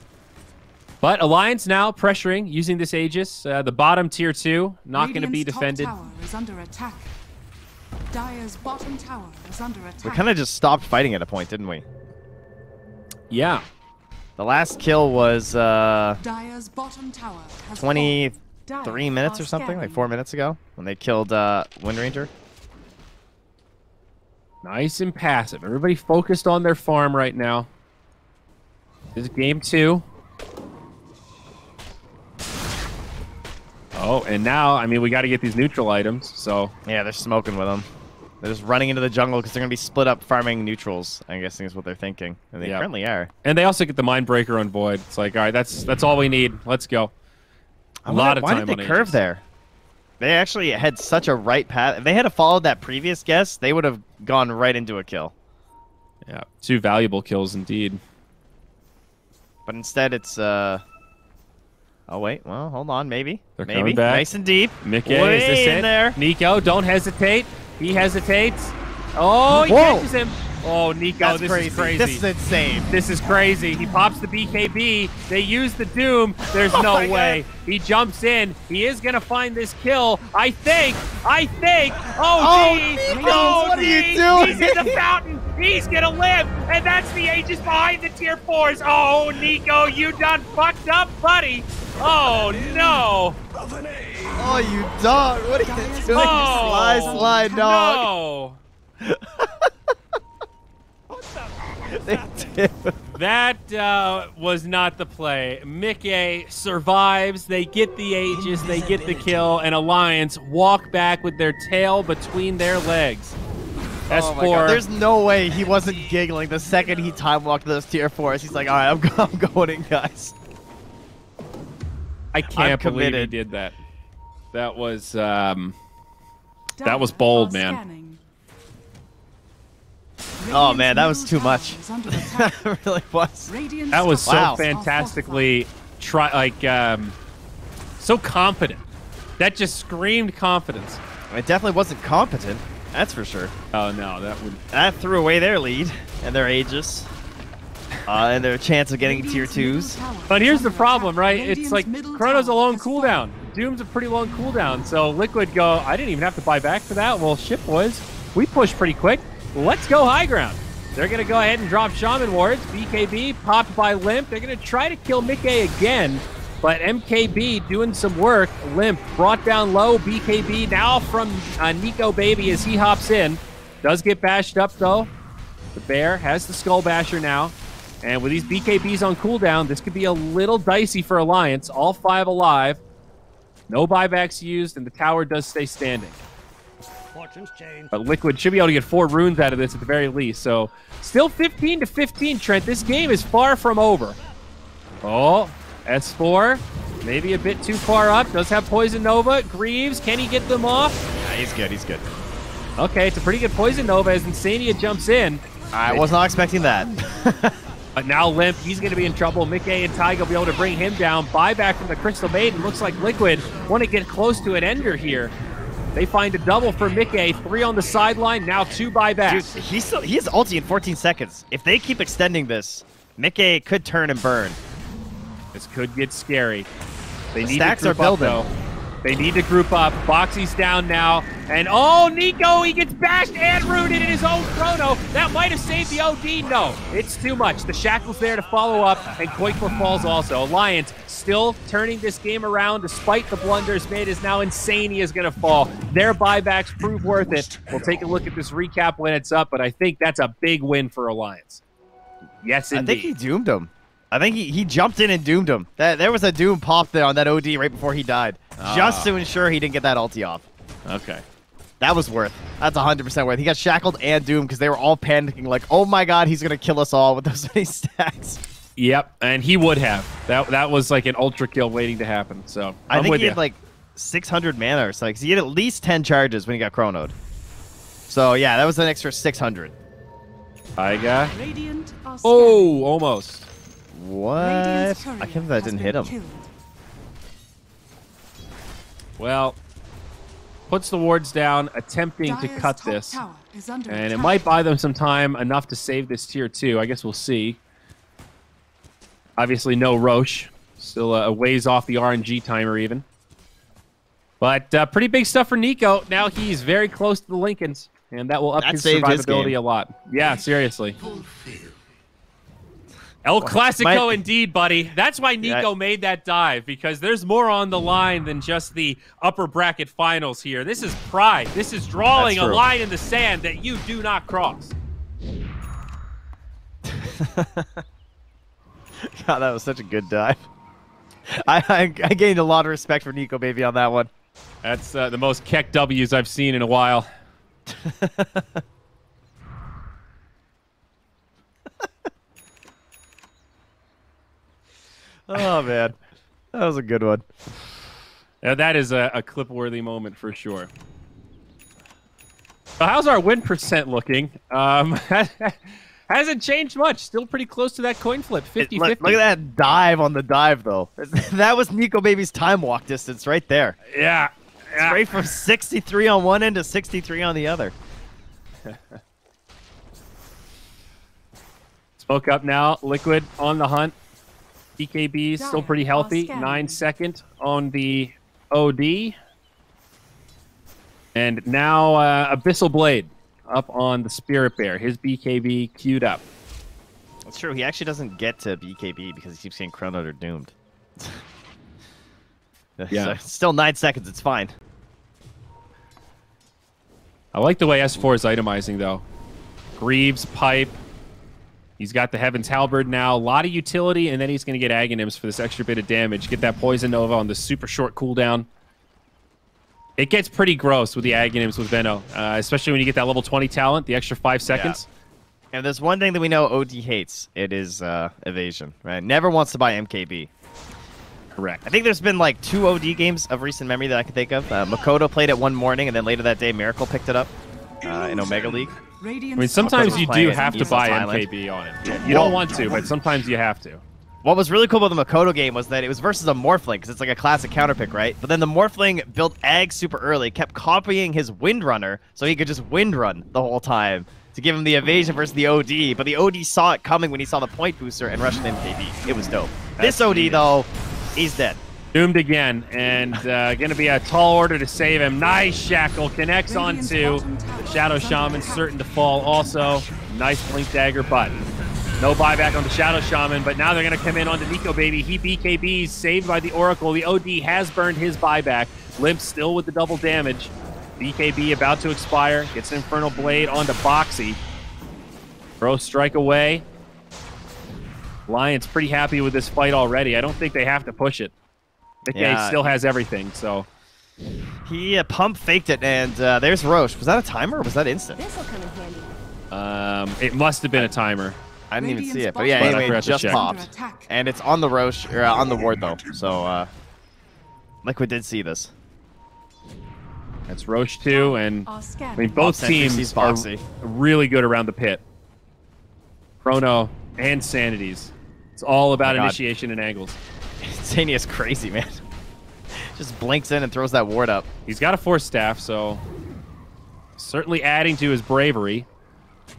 But Alliance now pressuring, using this Aegis. The bottom tier 2, not going to be defended. Top tower is under attack. Dire's bottom tower is under attack. We kind of just stopped fighting at a point, didn't we? Yeah. The last kill was Dire's bottom tower has 23 minutes or something, like 4 minutes ago, when they killed Wind Ranger. Nice and passive. Everybody focused on their farm right now. This is game 2. Oh, and now, I mean, we got to get these neutral items, so... Yeah, they're smoking with them. They're just running into the jungle because they're going to be split up farming neutrals, I'm guessing is what they're thinking. And they currently are. And they also get the Mindbreaker on Void. It's like, all right, that's all we need. Let's go. A lot of time on Why did they curve there? They actually had such a right path. If they had followed that previous guess, they would have gone right into a kill. Yeah, 2 valuable kills indeed. But instead, it's oh wait, well, hold on, maybe. They're maybe coming back. Nice and deep. Mickey, way is this in it? There. Nico, don't hesitate. He hesitates. Oh, he catches him. Oh, Nico, this is crazy. This is insane. This is crazy. He pops the BKB. They use the Doom. There's no way. God. He jumps in. He is going to find this kill. I think. Oh, Nico, what are you doing? He's in the fountain. He's going to live. And that's the Aegis behind the tier 4s. Oh, Nico, you done fucked up, buddy. Oh, no. Oh, you dog. What are you doing? Oh, slide, dog. No. That was not the play. Mickey survives. They get the Aegis. They get the kill. And Alliance walk back with their tail between their legs. S4. There's no way he wasn't giggling the second he time walked those tier 4s. He's like, all right, I'm going in, guys. I can't believe he did that. That was bold, man. Oh man, that was too much. That really was. That was so fantastically so confident. That just screamed confidence. It definitely wasn't competent. That's for sure. Oh no, that threw away their lead and their Aegis. And their chance of getting tier 2s. But here's the problem, right? It's like Chrono's a long cooldown. Doom's a pretty long cooldown. So Liquid go, I didn't even have to buy back for that. Well, shit, boys. We pushed pretty quick. Let's go high ground. They're going to go ahead and drop Shaman Wards. BKB popped by Limp. They're going to try to kill Mickey again. But MKB doing some work. Limp brought down low. BKB now from Nico Baby as he hops in. Does get bashed up, though. The Bear has the Skull Basher now. And with these BKBs on cooldown, this could be a little dicey for Alliance. All 5 alive. No buybacks used, and the tower does stay standing. Fortune's change. But Liquid should be able to get 4 runes out of this at the very least. So still 15 to 15, Trent. This game is far from over. Oh, S4. Maybe a bit too far up. Does have Poison Nova. Greaves, can he get them off? Yeah, he's good. He's good. Okay, it's a pretty good Poison Nova as Insania jumps in. I was not expecting that. But now Limp, he's going to be in trouble. Mickey and Taiga will be able to bring him down. Buyback from the Crystal Maiden. Looks like Liquid want to get close to an ender here. They find a double for Mickey. 3 on the sideline. Now 2 buybacks. Dude, he has ulti in 14 seconds. If they keep extending this, Mickey could turn and burn. This could get scary. They need stacks to are group building. up, though. They need to group up. Boxy's down now. And oh, Nico, he gets bashed and rooted in his own chrono. That might have saved the OD. No, it's too much. The Shackle's there to follow up, and Koikler falls also. Alliance still turning this game around despite the blunders made, as now Insania is going to fall. Their buybacks prove worth it. We'll take a look at this recap when it's up, but I think that's a big win for Alliance. Yes, indeed. I think he doomed him. I think he jumped in and doomed him. There was a doom pop there on that OD right before he died, just to ensure he didn't get that ulti off. Okay. That was worth. That's 100% worth. He got shackled and doomed because they were all panicking like, oh my god, he's going to kill us all with those many stacks. Yep, and he would have. That was like an ultra kill waiting to happen. So I think with he you. had like 600 mana or something. He had at least 10 charges when he got chronoed. So yeah, that was an extra 600. Taiga. Radiant are Oh, almost. What? I can't believe that didn't hit him. Killed. Well, puts the wards down, attempting to Dire's cut top this. tower is under And it attack. might buy them some time enough to save this tier 2. I guess we'll see. Obviously, no Roche. Still a ways off the RNG timer even. But pretty big stuff for Nico. Now he's very close to the Lincolns, and that will up That his saved his survivability game. a lot. Yeah, seriously. El Clasico indeed, buddy. That's why Nico made that dive, because there's more on the line than just the upper bracket finals here. This is pride. This is drawing a line in the sand that you do not cross. God, that was such a good dive. I gained a lot of respect for Nico Baby on that one. That's the most Keck W's I've seen in a while. Oh, man. That was a good one. That is a clip-worthy moment for sure. So how's our win percent looking? Hasn't changed much. Still pretty close to that coin flip, 50-50. Look at that dive on the dive, though. That was Nico Baby's time walk distance right there. Yeah. Straight from 63 on one end to 63 on the other. Smoke up now. Liquid on the hunt. BKB still pretty healthy. 9 second on the OD. And now Abyssal Blade up on the Spirit Bear. His BKB queued up. That's true. He actually doesn't get to BKB because he keeps getting chronoed or doomed. Yeah. So, still 9 seconds. It's fine. I like the way S4 is itemizing, though. Greaves, Pipe. He's got the Heaven's Halberd now. A lot of utility, and then he's going to get Aghanims for this extra bit of damage. Get that Poison Nova on the super short cooldown. It gets pretty gross with the Aghanims with Veno, especially when you get that level 20 talent, the extra 5 seconds. Yeah. And there's one thing that we know OD hates. It is evasion. Right? Never wants to buy MKB. Correct. I think there's been like 2 OD games of recent memory that I can think of. Makoto played it one morning, and then later that day, Miracle picked it up in Omega League. I mean, sometimes you do have to buy Island. MKB on it. You don't want to, but sometimes you have to. What was really cool about the Makoto game was that it was versus a Morphling, because it's like a classic counterpick, right? But then the Morphling built Ag super early, kept copying his Windrunner, so he could just Windrun the whole time to give him the evasion versus the OD. But the OD saw it coming when he saw the point booster and rushed MKB. It was dope. This OD, though, he's dead. Doomed again, and going to be a tall order to save him. Nice Shackle, connects onto the Shadow Shaman, certain to fall also. Nice Blink Dagger, but no buyback on the Shadow Shaman, but now they're going to come in onto Nico Baby. He BKBs, saved by the Oracle. The OD has burned his buyback. Limp still with the double damage. BKB about to expire. Gets an Infernal Blade onto Boxy. Throw strike away. Lions pretty happy with this fight already. I don't think they have to push it. Nikkei still has everything, so. He pump faked it, and there's Roche. Was that a timer or was that instant? This'll come in handy. It must have been a timer. I didn't even see it, but Radiant's yeah, bottom anyway, tower it is just under popped. attack. And it's on the Roche, or on the ward, though. So, Liquid did see this. That's Roche too, and Our I scan. mean both Sentry teams sees are Boxy. really good around the pit. Chrono and Sanities. It's all about Oh my God. initiation and angles. Zania's crazy, man. Just blinks in and throws that ward up. He's got a force staff, so certainly adding to his bravery. Do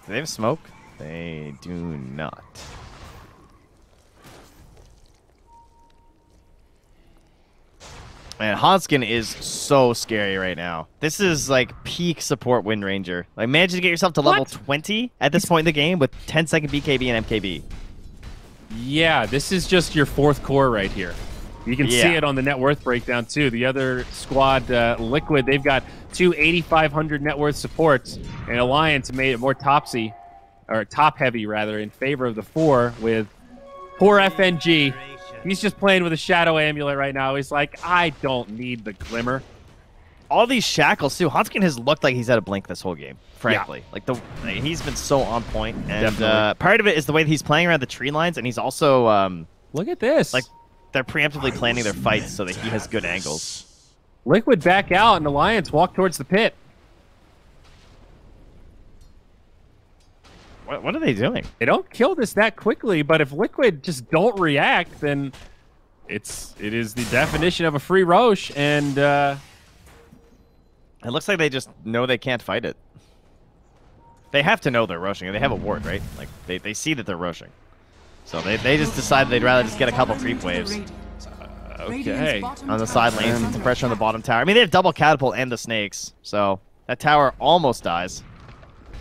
they have smoke? They do not. Man, Hanskin is so scary right now. This is like peak support Wind Ranger. Like, manage to get yourself to level 20 at this point in the game with 10-second BKB and MKB. Yeah, this is just your fourth core right here. You can see it on the net worth breakdown too. The other squad, Liquid, they've got two 8,500 net worth supports, and Alliance made it more topsy, or top heavy rather, in favor of the 4 with poor FNG. He's just playing with a Shadow Amulet right now. He's like, I don't need the Glimmer. All these shackles too. Hanskin has looked like he's had a blink this whole game. Frankly, like he's been so on point, and part of it is the way that he's playing around the tree lines, and he's also Look at this. like they're preemptively planning their fights so that he has good angles. Liquid back out, and Alliance walk towards the pit. What are they doing? They don't kill this that quickly, but if Liquid just don't react, then it is the definition of a free Roche, and It looks like they just know they can't fight it. They have to know they're rushing. They have a ward, right? Like they see that they're rushing, so they just decide they'd rather just get a couple creep waves okay. on the side lanes and some pressure on the bottom tower. I mean, they have double catapult and the snakes, so that tower almost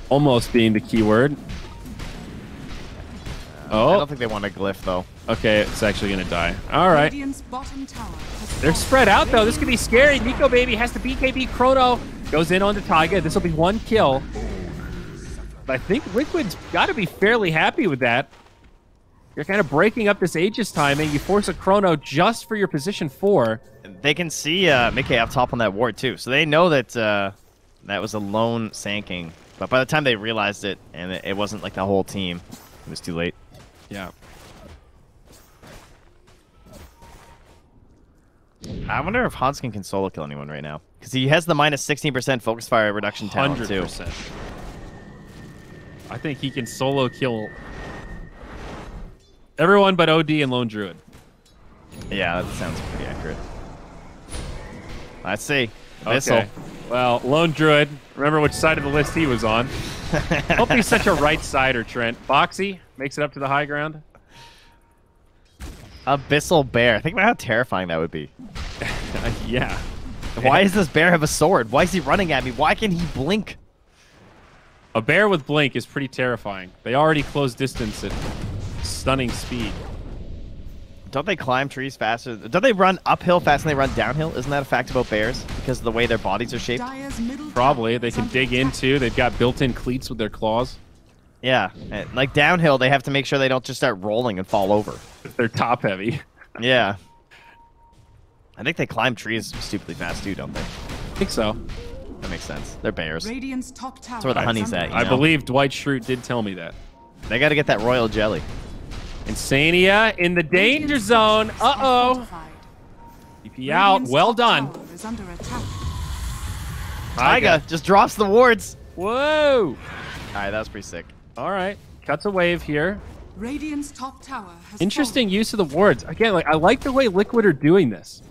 Almost being the key word. I don't think they want a glyph though. Okay, it's actually gonna die. All right. Radiant's bottom tower has They're fallen. spread out though. This could be scary. Nico Baby has to BKB Chrono. Goes in on the Taiga. This will be 1 kill. But I think Liquid's got to be fairly happy with that. You're kind of breaking up this Aegis timing. You force a Chrono just for your position 4. They can see Mickey up top on that ward too, so they know that that was a lone sanking. But by the time they realized it, and it wasn't like the whole team, it was too late. Yeah. I wonder if Hanskin can solo kill anyone right now, because he has the minus 16% focus fire reduction talent too. 100%. I think he can solo kill everyone but OD and Lone Druid. Yeah, that sounds pretty accurate. Let's see. Missile. Okay. Well, Lone Druid, remember which side of the list he was on. Hope he's such a right sider, Trent. Boxy makes it up to the high ground. Abyssal Bear. Think about how terrifying that would be. Yeah. Why does this bear have a sword? Why is he running at me? Why can he blink? A bear with blink is pretty terrifying. They already close distance at stunning speed. Don't they climb trees faster? Don't they run uphill faster than they run downhill? Isn't that a fact about bears? Because of the way their bodies are shaped? Dire's middle Probably. tower They is can under dig attack. into. They've got built-in cleats with their claws. Yeah. Like downhill, they have to make sure they don't just start rolling and fall over. They're top heavy. Yeah. I think they climb trees stupidly fast too, don't they? I think so. That makes sense. They're bears. Radiant's top tower. That's where the is honey's under at, you I know? believe Dwight Schrute did tell me that. They got to get that royal jelly. Insania in the danger Radiant's zone. fortress are Uh-oh. fortified. TP out. Radiant's Well top done. tower is under attack. Taiga just drops the wards. Whoa. All right, that was pretty sick. All right. Cuts a wave here. Radiant's top tower has Interesting use of the wards. Again, like I like the way Liquid are doing this.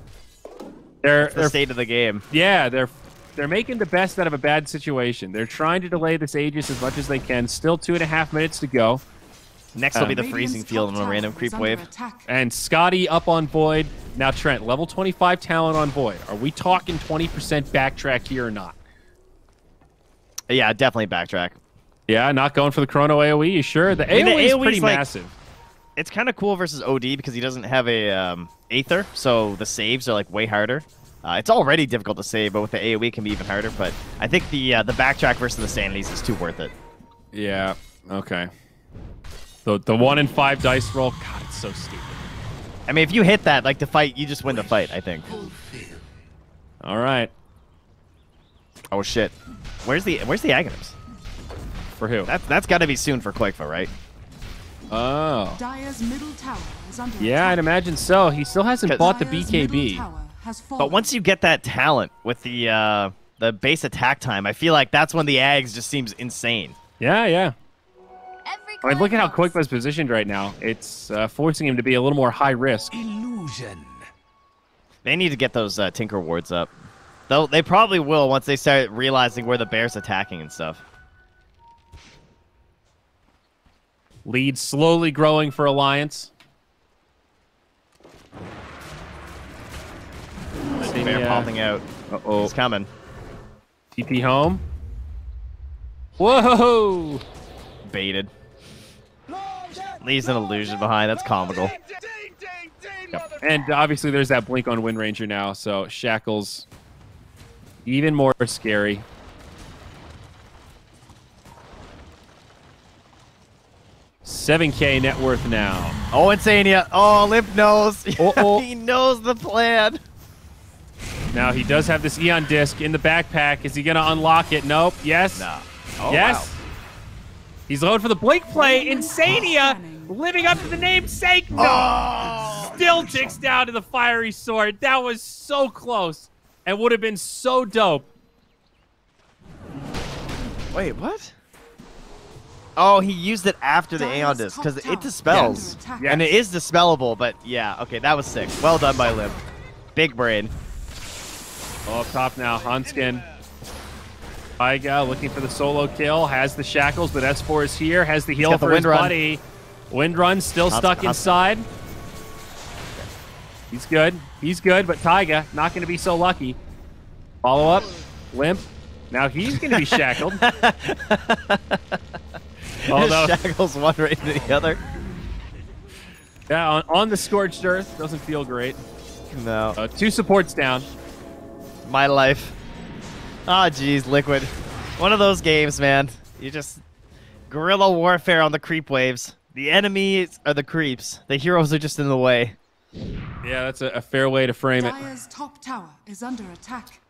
They're The state of the game. yeah, they're making the best out of a bad situation. They're trying to delay this Aegis as much as they can. Still 2.5 minutes to go. Next will be the fallen. freezing Radiant's field top on a tower random is creep under wave. attack. And Scotty up on Void. Now Trent, level 25 talent on Void. Are we talking 20% backtrack here or not? Yeah, definitely backtrack. Yeah, not going for the Chrono AoE. You sure? The mean, the AoE is AoE pretty is like- massive. It's kind of cool versus OD because he doesn't have a Aether, so the saves are like way harder. It's already difficult to save, but with the AoE it can be even harder. But I think the backtrack versus the Sanities is too worth it. Yeah. Okay. The 1 in 5 dice roll. God, it's so stupid. I mean, if you hit that, like the fight, you just win the fight, I think. All right. Oh shit. Where's the Aghanims? For who? That's got to be soon for Qoiqva, right? Oh. Dire's middle tower is under Yeah, attack. I'd imagine so. He still hasn't bought the Dire's middle BKB. tower has fallen. But once you get that talent with the base attack time, I feel like that's when the Ags just seems insane. Yeah, yeah. Every I mean, look at how coin Qoiqva's positioned right now. It's forcing him to be a little more high risk. Illusion. They need to get those Tinker wards up. Though they probably will once they start realizing where the bear's attacking and stuff. Lead slowly growing for Alliance. The bear popping out. Uh-oh. It's coming. TP home. Whoa! Baited. Leaves an illusion behind. That's comical. Yep. And obviously there's that blink on Wind Ranger now, so Shackles even more scary. $7K net worth now. Oh, Insania. Oh, Limp knows. Uh-oh. He knows the plan. Now he does have this Eon disc in the backpack. Is he going to unlock it? Nope. Yes. No. Oh, yes. wow. He's loaded for the blink play. Insania living up to the namesake. No. Oh. Still ticks down to the fiery sword. That was so close and would have been so dope. Wait, what? Oh, he used it after the Aeon disc because it dispels. Yes. And it is dispellable, but yeah, okay, that was sick. Well done by Limp. Big brain. Oh, up top now, Hanskin. Taiga looking for the solo kill, has the shackles, but S4 is here, has the heal got the for his wind run. buddy. Wind run still stuck inside. He's good. He's good, but Taiga not going to be so lucky. Follow up, Limp. Now he's going to be shackled. Although, Shackles one right into the other. yeah, on the Scorched Earth, doesn't feel great. No. 2 supports down. My life. Ah, geez, Liquid. One of those games, man. You just guerrilla warfare on the creep waves. The enemies are the creeps. The heroes are just in the way. Yeah, that's a fair way to frame it. Dire's top tower is under attack.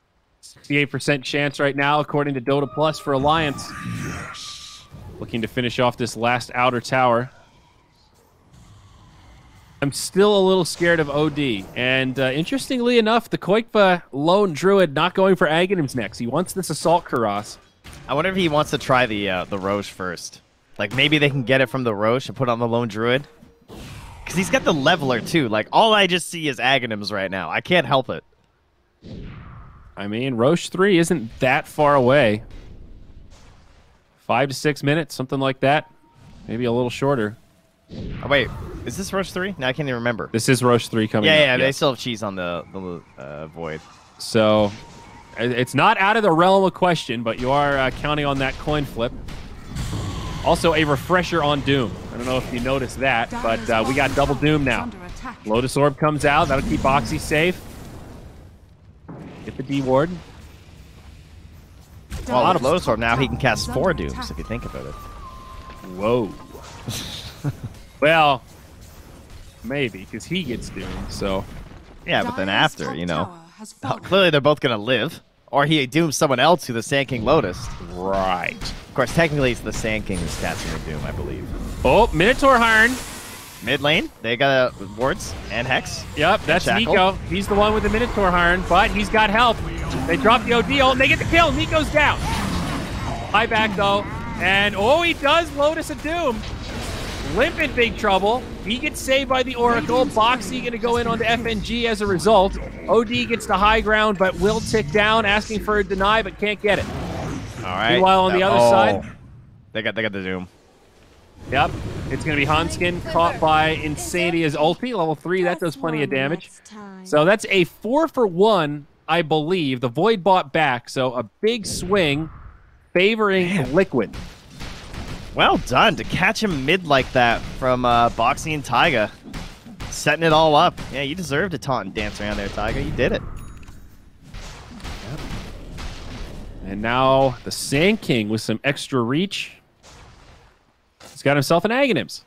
68% chance right now, according to Dota Plus for Alliance. Looking to finish off this last outer tower. I'm still a little scared of OD. And interestingly enough, the Qoiqva lone druid not going for Aghanims next. He wants this Assault Kuras. I wonder if he wants to try the Roche first. Like, maybe they can get it from the Roche and put on the lone druid. Because he's got the leveler, too. Like, all I just see is Aghanims right now. I can't help it. I mean, Roche 3 isn't that far away. 5 to 6 minutes, something like that. Maybe a little shorter. Oh, wait. Is this Roche 3? No, I can't even remember. This is Roche 3 coming Yeah, up. they still have cheese on the Void. So it's not out of the realm of question, but you are counting on that coin flip. Also, a refresher on Doom. I don't know if you noticed that, but we got double Doom now. Lotus Orb comes out. That'll keep Boxy safe. Get the D ward. Well, with Lotus Orb now, he can cast 4 Dooms, if you think about it. Whoa. Well, maybe, because he gets doomed, so... Yeah, but then after, you know. Clearly they're both going to live. Or he dooms someone else to the Sand King Lotus. Right. Of course, technically it's the Sand King who's casting the Doom, I believe. Oh, Minotaur Harn. Mid lane, they got wards and Hex. Yep, that's Shackle. Nico. He's the one with the Minotaur Harn, but he's got help. They drop the OD ult, and they get the kill. Nico's down. High back, though. And, oh, he does Lotus a Doom. Limp in big trouble. He gets saved by the Oracle. Boxy going to go in onto FNG as a result. OD gets the high ground, but will tick down, asking for a deny, but can't get it. All right. Meanwhile, on the other side... They got the Doom. Yep. It's going to be Hanskin caught by Insania's ulti. Level 3, that does plenty of damage. So that's a 4-for-1, I believe. The Void bought back, so a big swing favoring Liquid. Well done to catch him mid like that from Boxy and Taiga. Setting it all up. Yeah, you deserve to taunt and dance around there, Taiga. You did it. Yep. And now the Sand King with some extra reach. He's got himself an Aghanims.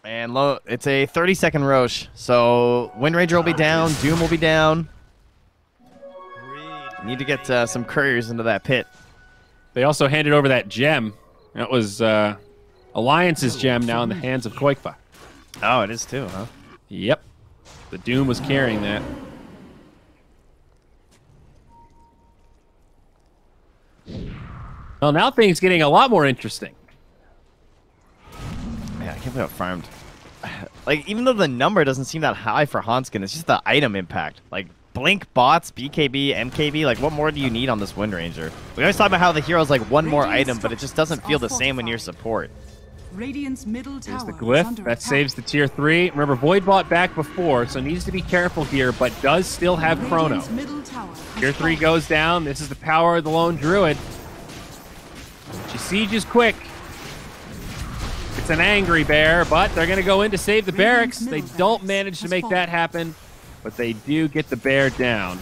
And it's a 30-second Roche. So Wind Ranger will be down. Doom will be down. Need to get some couriers into that pit. They also handed over that gem. That was Alliance's gem now in the hands of Koikfa. Oh, it is too, huh? Yep. The Doom was carrying that. Well, now things getting a lot more interesting. Yeah, I can't believe I farmed. Like, even though the number doesn't seem that high for Hanskin, it's just the item impact. Like, Blink, Bots, BKB, MKB, like, what more do you need on this Wind Ranger? We always talk about how the hero's, like, one more item, but it just doesn't feel the same when you're support. Radiant's middle tower There's the is glyph. under That attack. saves the tier 3. Remember, Void bought back before, so needs to be careful here, but does still have Chrono. Radiant's middle tower is Tier 3 falling. goes down. This is the power of the lone druid. She sieges quick. It's an angry bear, but they're going to go in to save the barracks. They don't manage to make that happen, but they do get the bear down.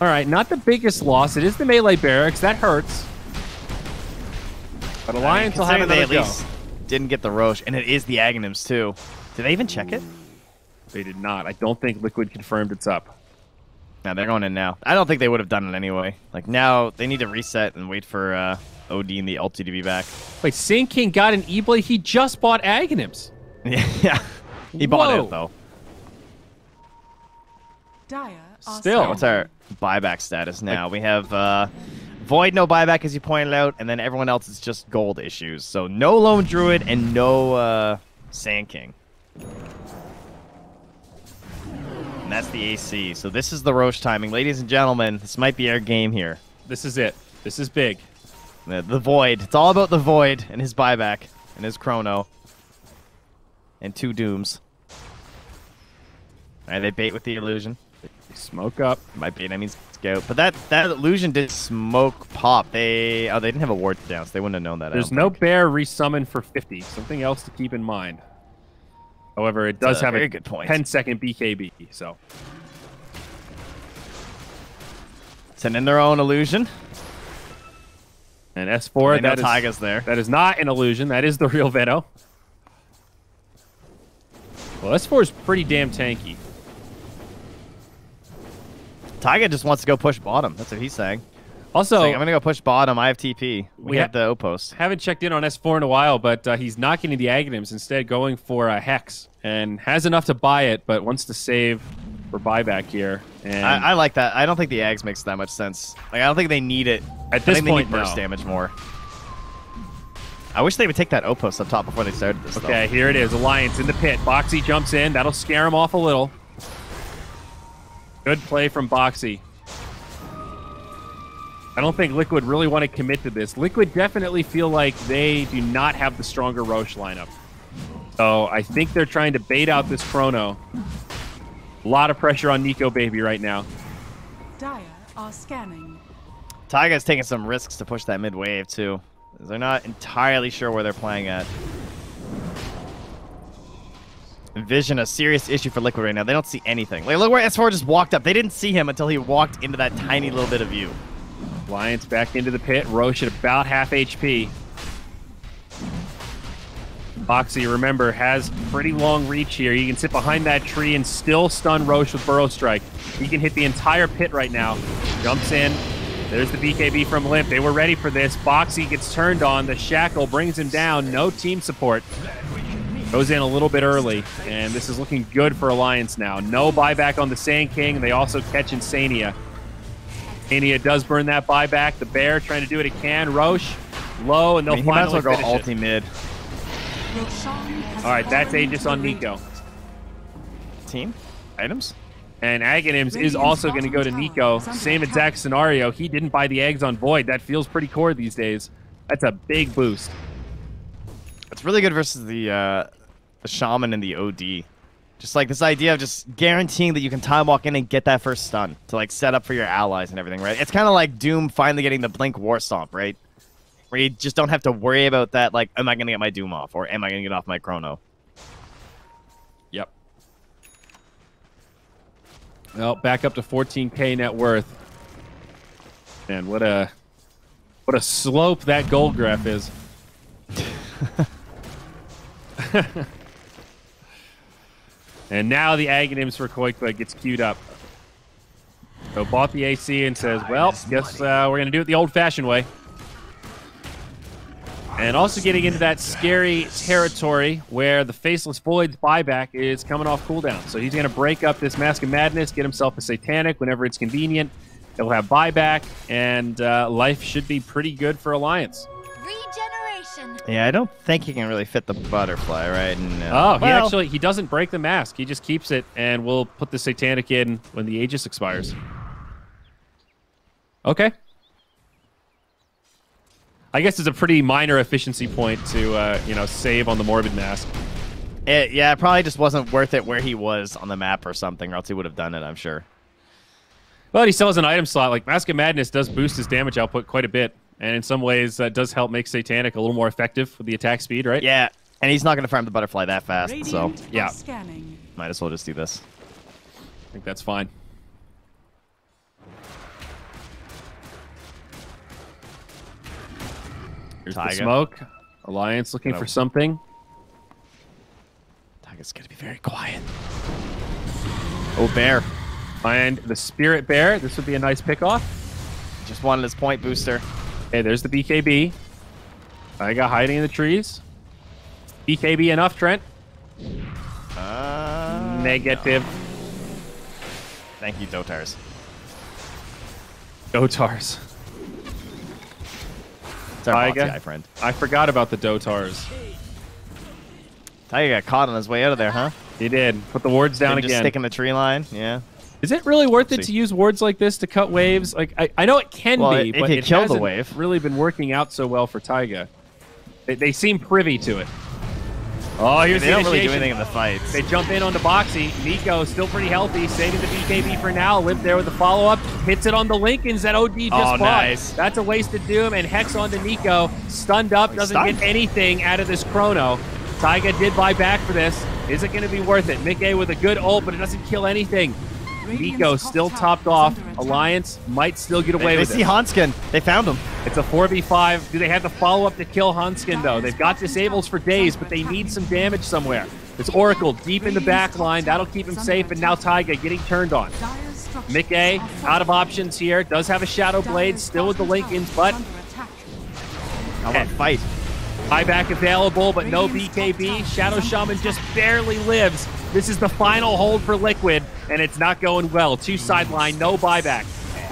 All right, not the biggest loss. It is the melee barracks. That hurts. But Alliance will have Considering another they at go. least didn't get the Roche, and it is the Aghanims, too. Did they even check it? They did not. I don't think Liquid confirmed it's up. No, they're going in now. I don't think they would have done it anyway. Like, now they need to reset and wait for OD and the ulti to be back. Wait, Sand King got an E-Blade? He just bought Aghanims. Yeah. He bought Whoa. it, though. Dire are Still. So what's our buyback status now? We have Void, no buyback, as you pointed out, and then everyone else is just gold issues. So no Lone Druid and no Sand King. And that's the AC. So this is the Roche timing. Ladies and gentlemen, this might be our game here. This is it. This is big. The Void. It's all about the Void and his buyback and his Chrono. And 2 Dooms. All right, they bait with the illusion. Smoke up. Might be an enemy scout. But that illusion did smoke pop. They didn't have a ward down, so they wouldn't have known that. There's no bear resummon for 50. Something else to keep in mind. However, it does a have very a good point. 10-second BKB, so. Sending their own illusion. And S4, They know that is, Taiga's there. that is not an illusion. That is the real Veto. Well, S4 is pretty damn tanky. Taiga just wants to go push bottom. That's what he's saying. Also, He's like, I'm going to go push bottom. I have TP. We We have ha- the O-post. haven't checked in on S4 in a while, but he's not getting the Aghanims, instead going for a Hex. And has enough to buy it, but wants to save for buyback here. And I like that. I don't think the Ags makes that much sense. Like, I don't think they need it. At I this think point, they need burst no. damage more. I wish they would take that O-post up top before they started this, though. Okay, here it is. Alliance in the pit. Boxy jumps in. That'll scare him off a little. Good play from Boxy. I don't think Liquid really want to commit to this. Liquid definitely feel like they do not have the stronger Roche lineup. So I think they're trying to bait out this Chrono. A lot of pressure on Nico Baby right now. Dire are scanning. Taiga's taking some risks to push that mid wave, too. They're not entirely sure where they're playing at. Vision, a serious issue for Liquid right now. They don't see anything. Like, look where S4 just walked up. They didn't see him until he walked into that tiny little bit of view. Alliance back into the pit. Roche at about half HP. Boxy, remember, has pretty long reach here. He can sit behind that tree and still stun Roche with Burrow Strike. He can hit the entire pit right now. Jumps in. There's the BKB from Limp. They were ready for this. Boxy gets turned on. The Shackle brings him down. No team support. Goes in a little bit early. And this is looking good for Alliance now. No buyback on the Sand King. They also catch Insania. Insania does burn that buyback. The Bear trying to do what it can. Roche low, and they'll I mean, he might as finally well go finish it. ulti mid. Roshan has All right, that's fallen Aegis to on the Nico. Radiant. Team? Items? And Aghanims is also going to go to Nico. Same exact scenario. He didn't buy the eggs on Void. That feels pretty core these days. That's a big boost. It's really good versus the Shaman and the OD. Just like this idea of just guaranteeing that you can time walk in and get that first stun to like set up for your allies and everything, right? It's kind of like Doom finally getting the Blink War Stomp, right? Where you just don't have to worry about that, like, am I going to get my Doom off? Or am I going to get off my Chrono? Yep. Well, back up to 14K net worth. Man, what a slope that gold graph is. And now the Aghanims for Koikba gets queued up. So bought the AC and says, well, guess we're going to do it the old-fashioned way. And also getting into that scary territory where the Faceless Void's buyback is coming off cooldown. So he's going to break up this Mask of Madness, get himself a Satanic whenever it's convenient. He'll have buyback, and life should be pretty good for Alliance. Regeneration. Yeah, I don't think he can really fit the butterfly, right? And, he doesn't break the mask. He just keeps it, and we'll put the Satanic in when the Aegis expires. Okay. I guess it's a pretty minor efficiency point to, save on the Morbid Mask. Yeah, it probably just wasn't worth it where he was on the map or something, or else he would have done it, I'm sure. But he still has an item slot. Like, Mask of Madness does boost his damage output quite a bit, and in some ways that does help make Satanic a little more effective with the attack speed, right? Yeah, and he's not going to farm the butterfly that fast, so yeah. Might as well just do this. I think that's fine. Here's the smoke. Alliance looking for something. Taiga's going to be very quiet. Oh, bear. And the Spirit Bear. This would be a nice pickoff. Just wanted his point booster. Okay, there's the BKB. Taiga hiding in the trees. BKB enough, Trent? Negative. No. Thank you, Dotars. Dotars. Taiga, friend. I forgot about the Dotars. Taiga got caught on his way out of there, huh? He did. Put the wards down again. Just stick in the tree line, yeah. Is it really worth it to use wards like this to cut waves? Like I know it can be, but it hasn't really been working out so well for Taiga. They seem privy to it. Oh, here's the initiation. They don't really do anything in the fights. They jump in onto Boxy. Nico still pretty healthy, saving the BKB for now. Lived there with the follow-up. Hits it on the Lincolns that OD just bought. Nice. That's a wasted Doom, and Hex onto Nico. Stunned up, doesn't get anything out of this Chrono. Taiga did buy back for this. Is it going to be worth it? Mickey with a good ult, but it doesn't kill anything. Nico still topped off. Alliance might still get away with it. They see Hanskin. They found him. It's a 4v5. Do they have the follow-up to kill Hanskin, though? They've got disables for days, but they need some damage somewhere. It's Oracle deep in the back line. That'll keep him safe, and now Taiga getting turned on. Mickey out of options here. Does have a Shadow Blade, still with the Lincolns, but... I want to fight. Buyback available, but no BKB. Shadow Shaman just barely lives. This is the final hold for Liquid, and it's not going well. Two sideline, no buyback.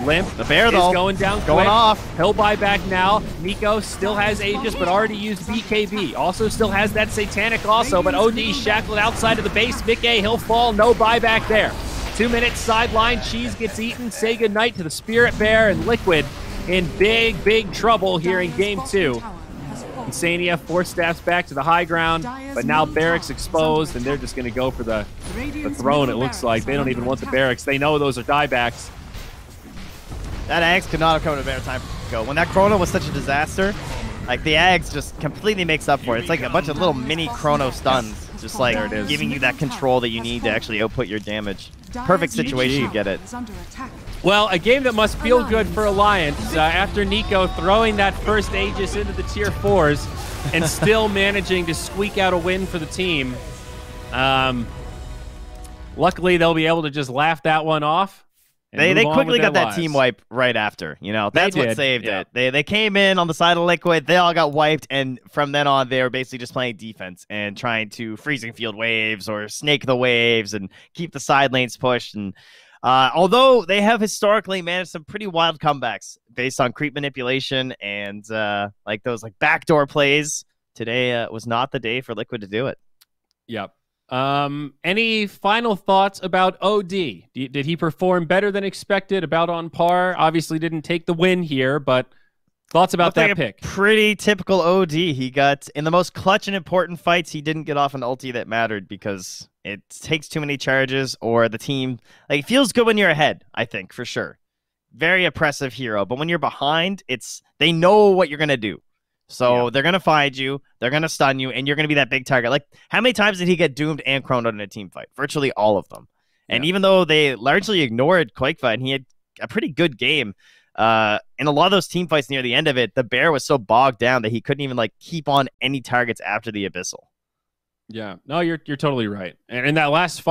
Limp the bear, though, is going down going quick. off. He'll buy back now. Nico still has Aegis, but already used BKB. Also still has that Satanic also, but OD shackled outside of the base. Mickey, he'll fall. No buyback there. 2 minutes sideline. Cheese gets eaten. Say goodnight to the Spirit Bear, and Liquid in big, big trouble here in Game 2. Insania force staffs back to the high ground, but now Barracks exposed, and they're just going to go for the throne, it looks like. They don't even want the Barracks. They know those are diebacks. That Ags could not have come at a better time to go. When that Chrono was such a disaster, like, the Ags just completely makes up for it. It's like a bunch of little mini Chrono stuns, just like giving you that control that you need to actually output your damage. Perfect situation, you get it. Well, a game that must feel good for Alliance after Nico throwing that first Aegis into the tier 4s and still managing to squeak out a win for the team. Luckily, they'll be able to just laugh that one off. They quickly got that team wipe right after. You know, that's what saved it. They came in on the side of Liquid. They all got wiped, and from then on, they were basically just playing defense and trying to freezing field waves or snake the waves and keep the side lanes pushed. And although they have historically managed some pretty wild comebacks based on creep manipulation and like those like backdoor plays, today was not the day for Liquid to do it. Yep. Any final thoughts about OD? Did he perform better than expected? About on par? Obviously didn't take the win here, but thoughts about that pick? Pretty typical OD. He got, in the most clutch and important fights, he didn't get off an ulti that mattered because it takes too many charges, or the team, like, it feels good when you're ahead, I think, for sure. Very oppressive hero, but when you're behind, they know what you're going to do. So they're going to find you, they're going to stun you, and you're going to be that big target. Like, how many times did he get doomed and chronoed in a team fight? Virtually all of them. And even though they largely ignored Koikva and he had a pretty good game, in a lot of those team fights near the end of it, the bear was so bogged down that he couldn't even like keep on any targets after the Abyssal. Yeah. No, you're totally right. And in that last fight.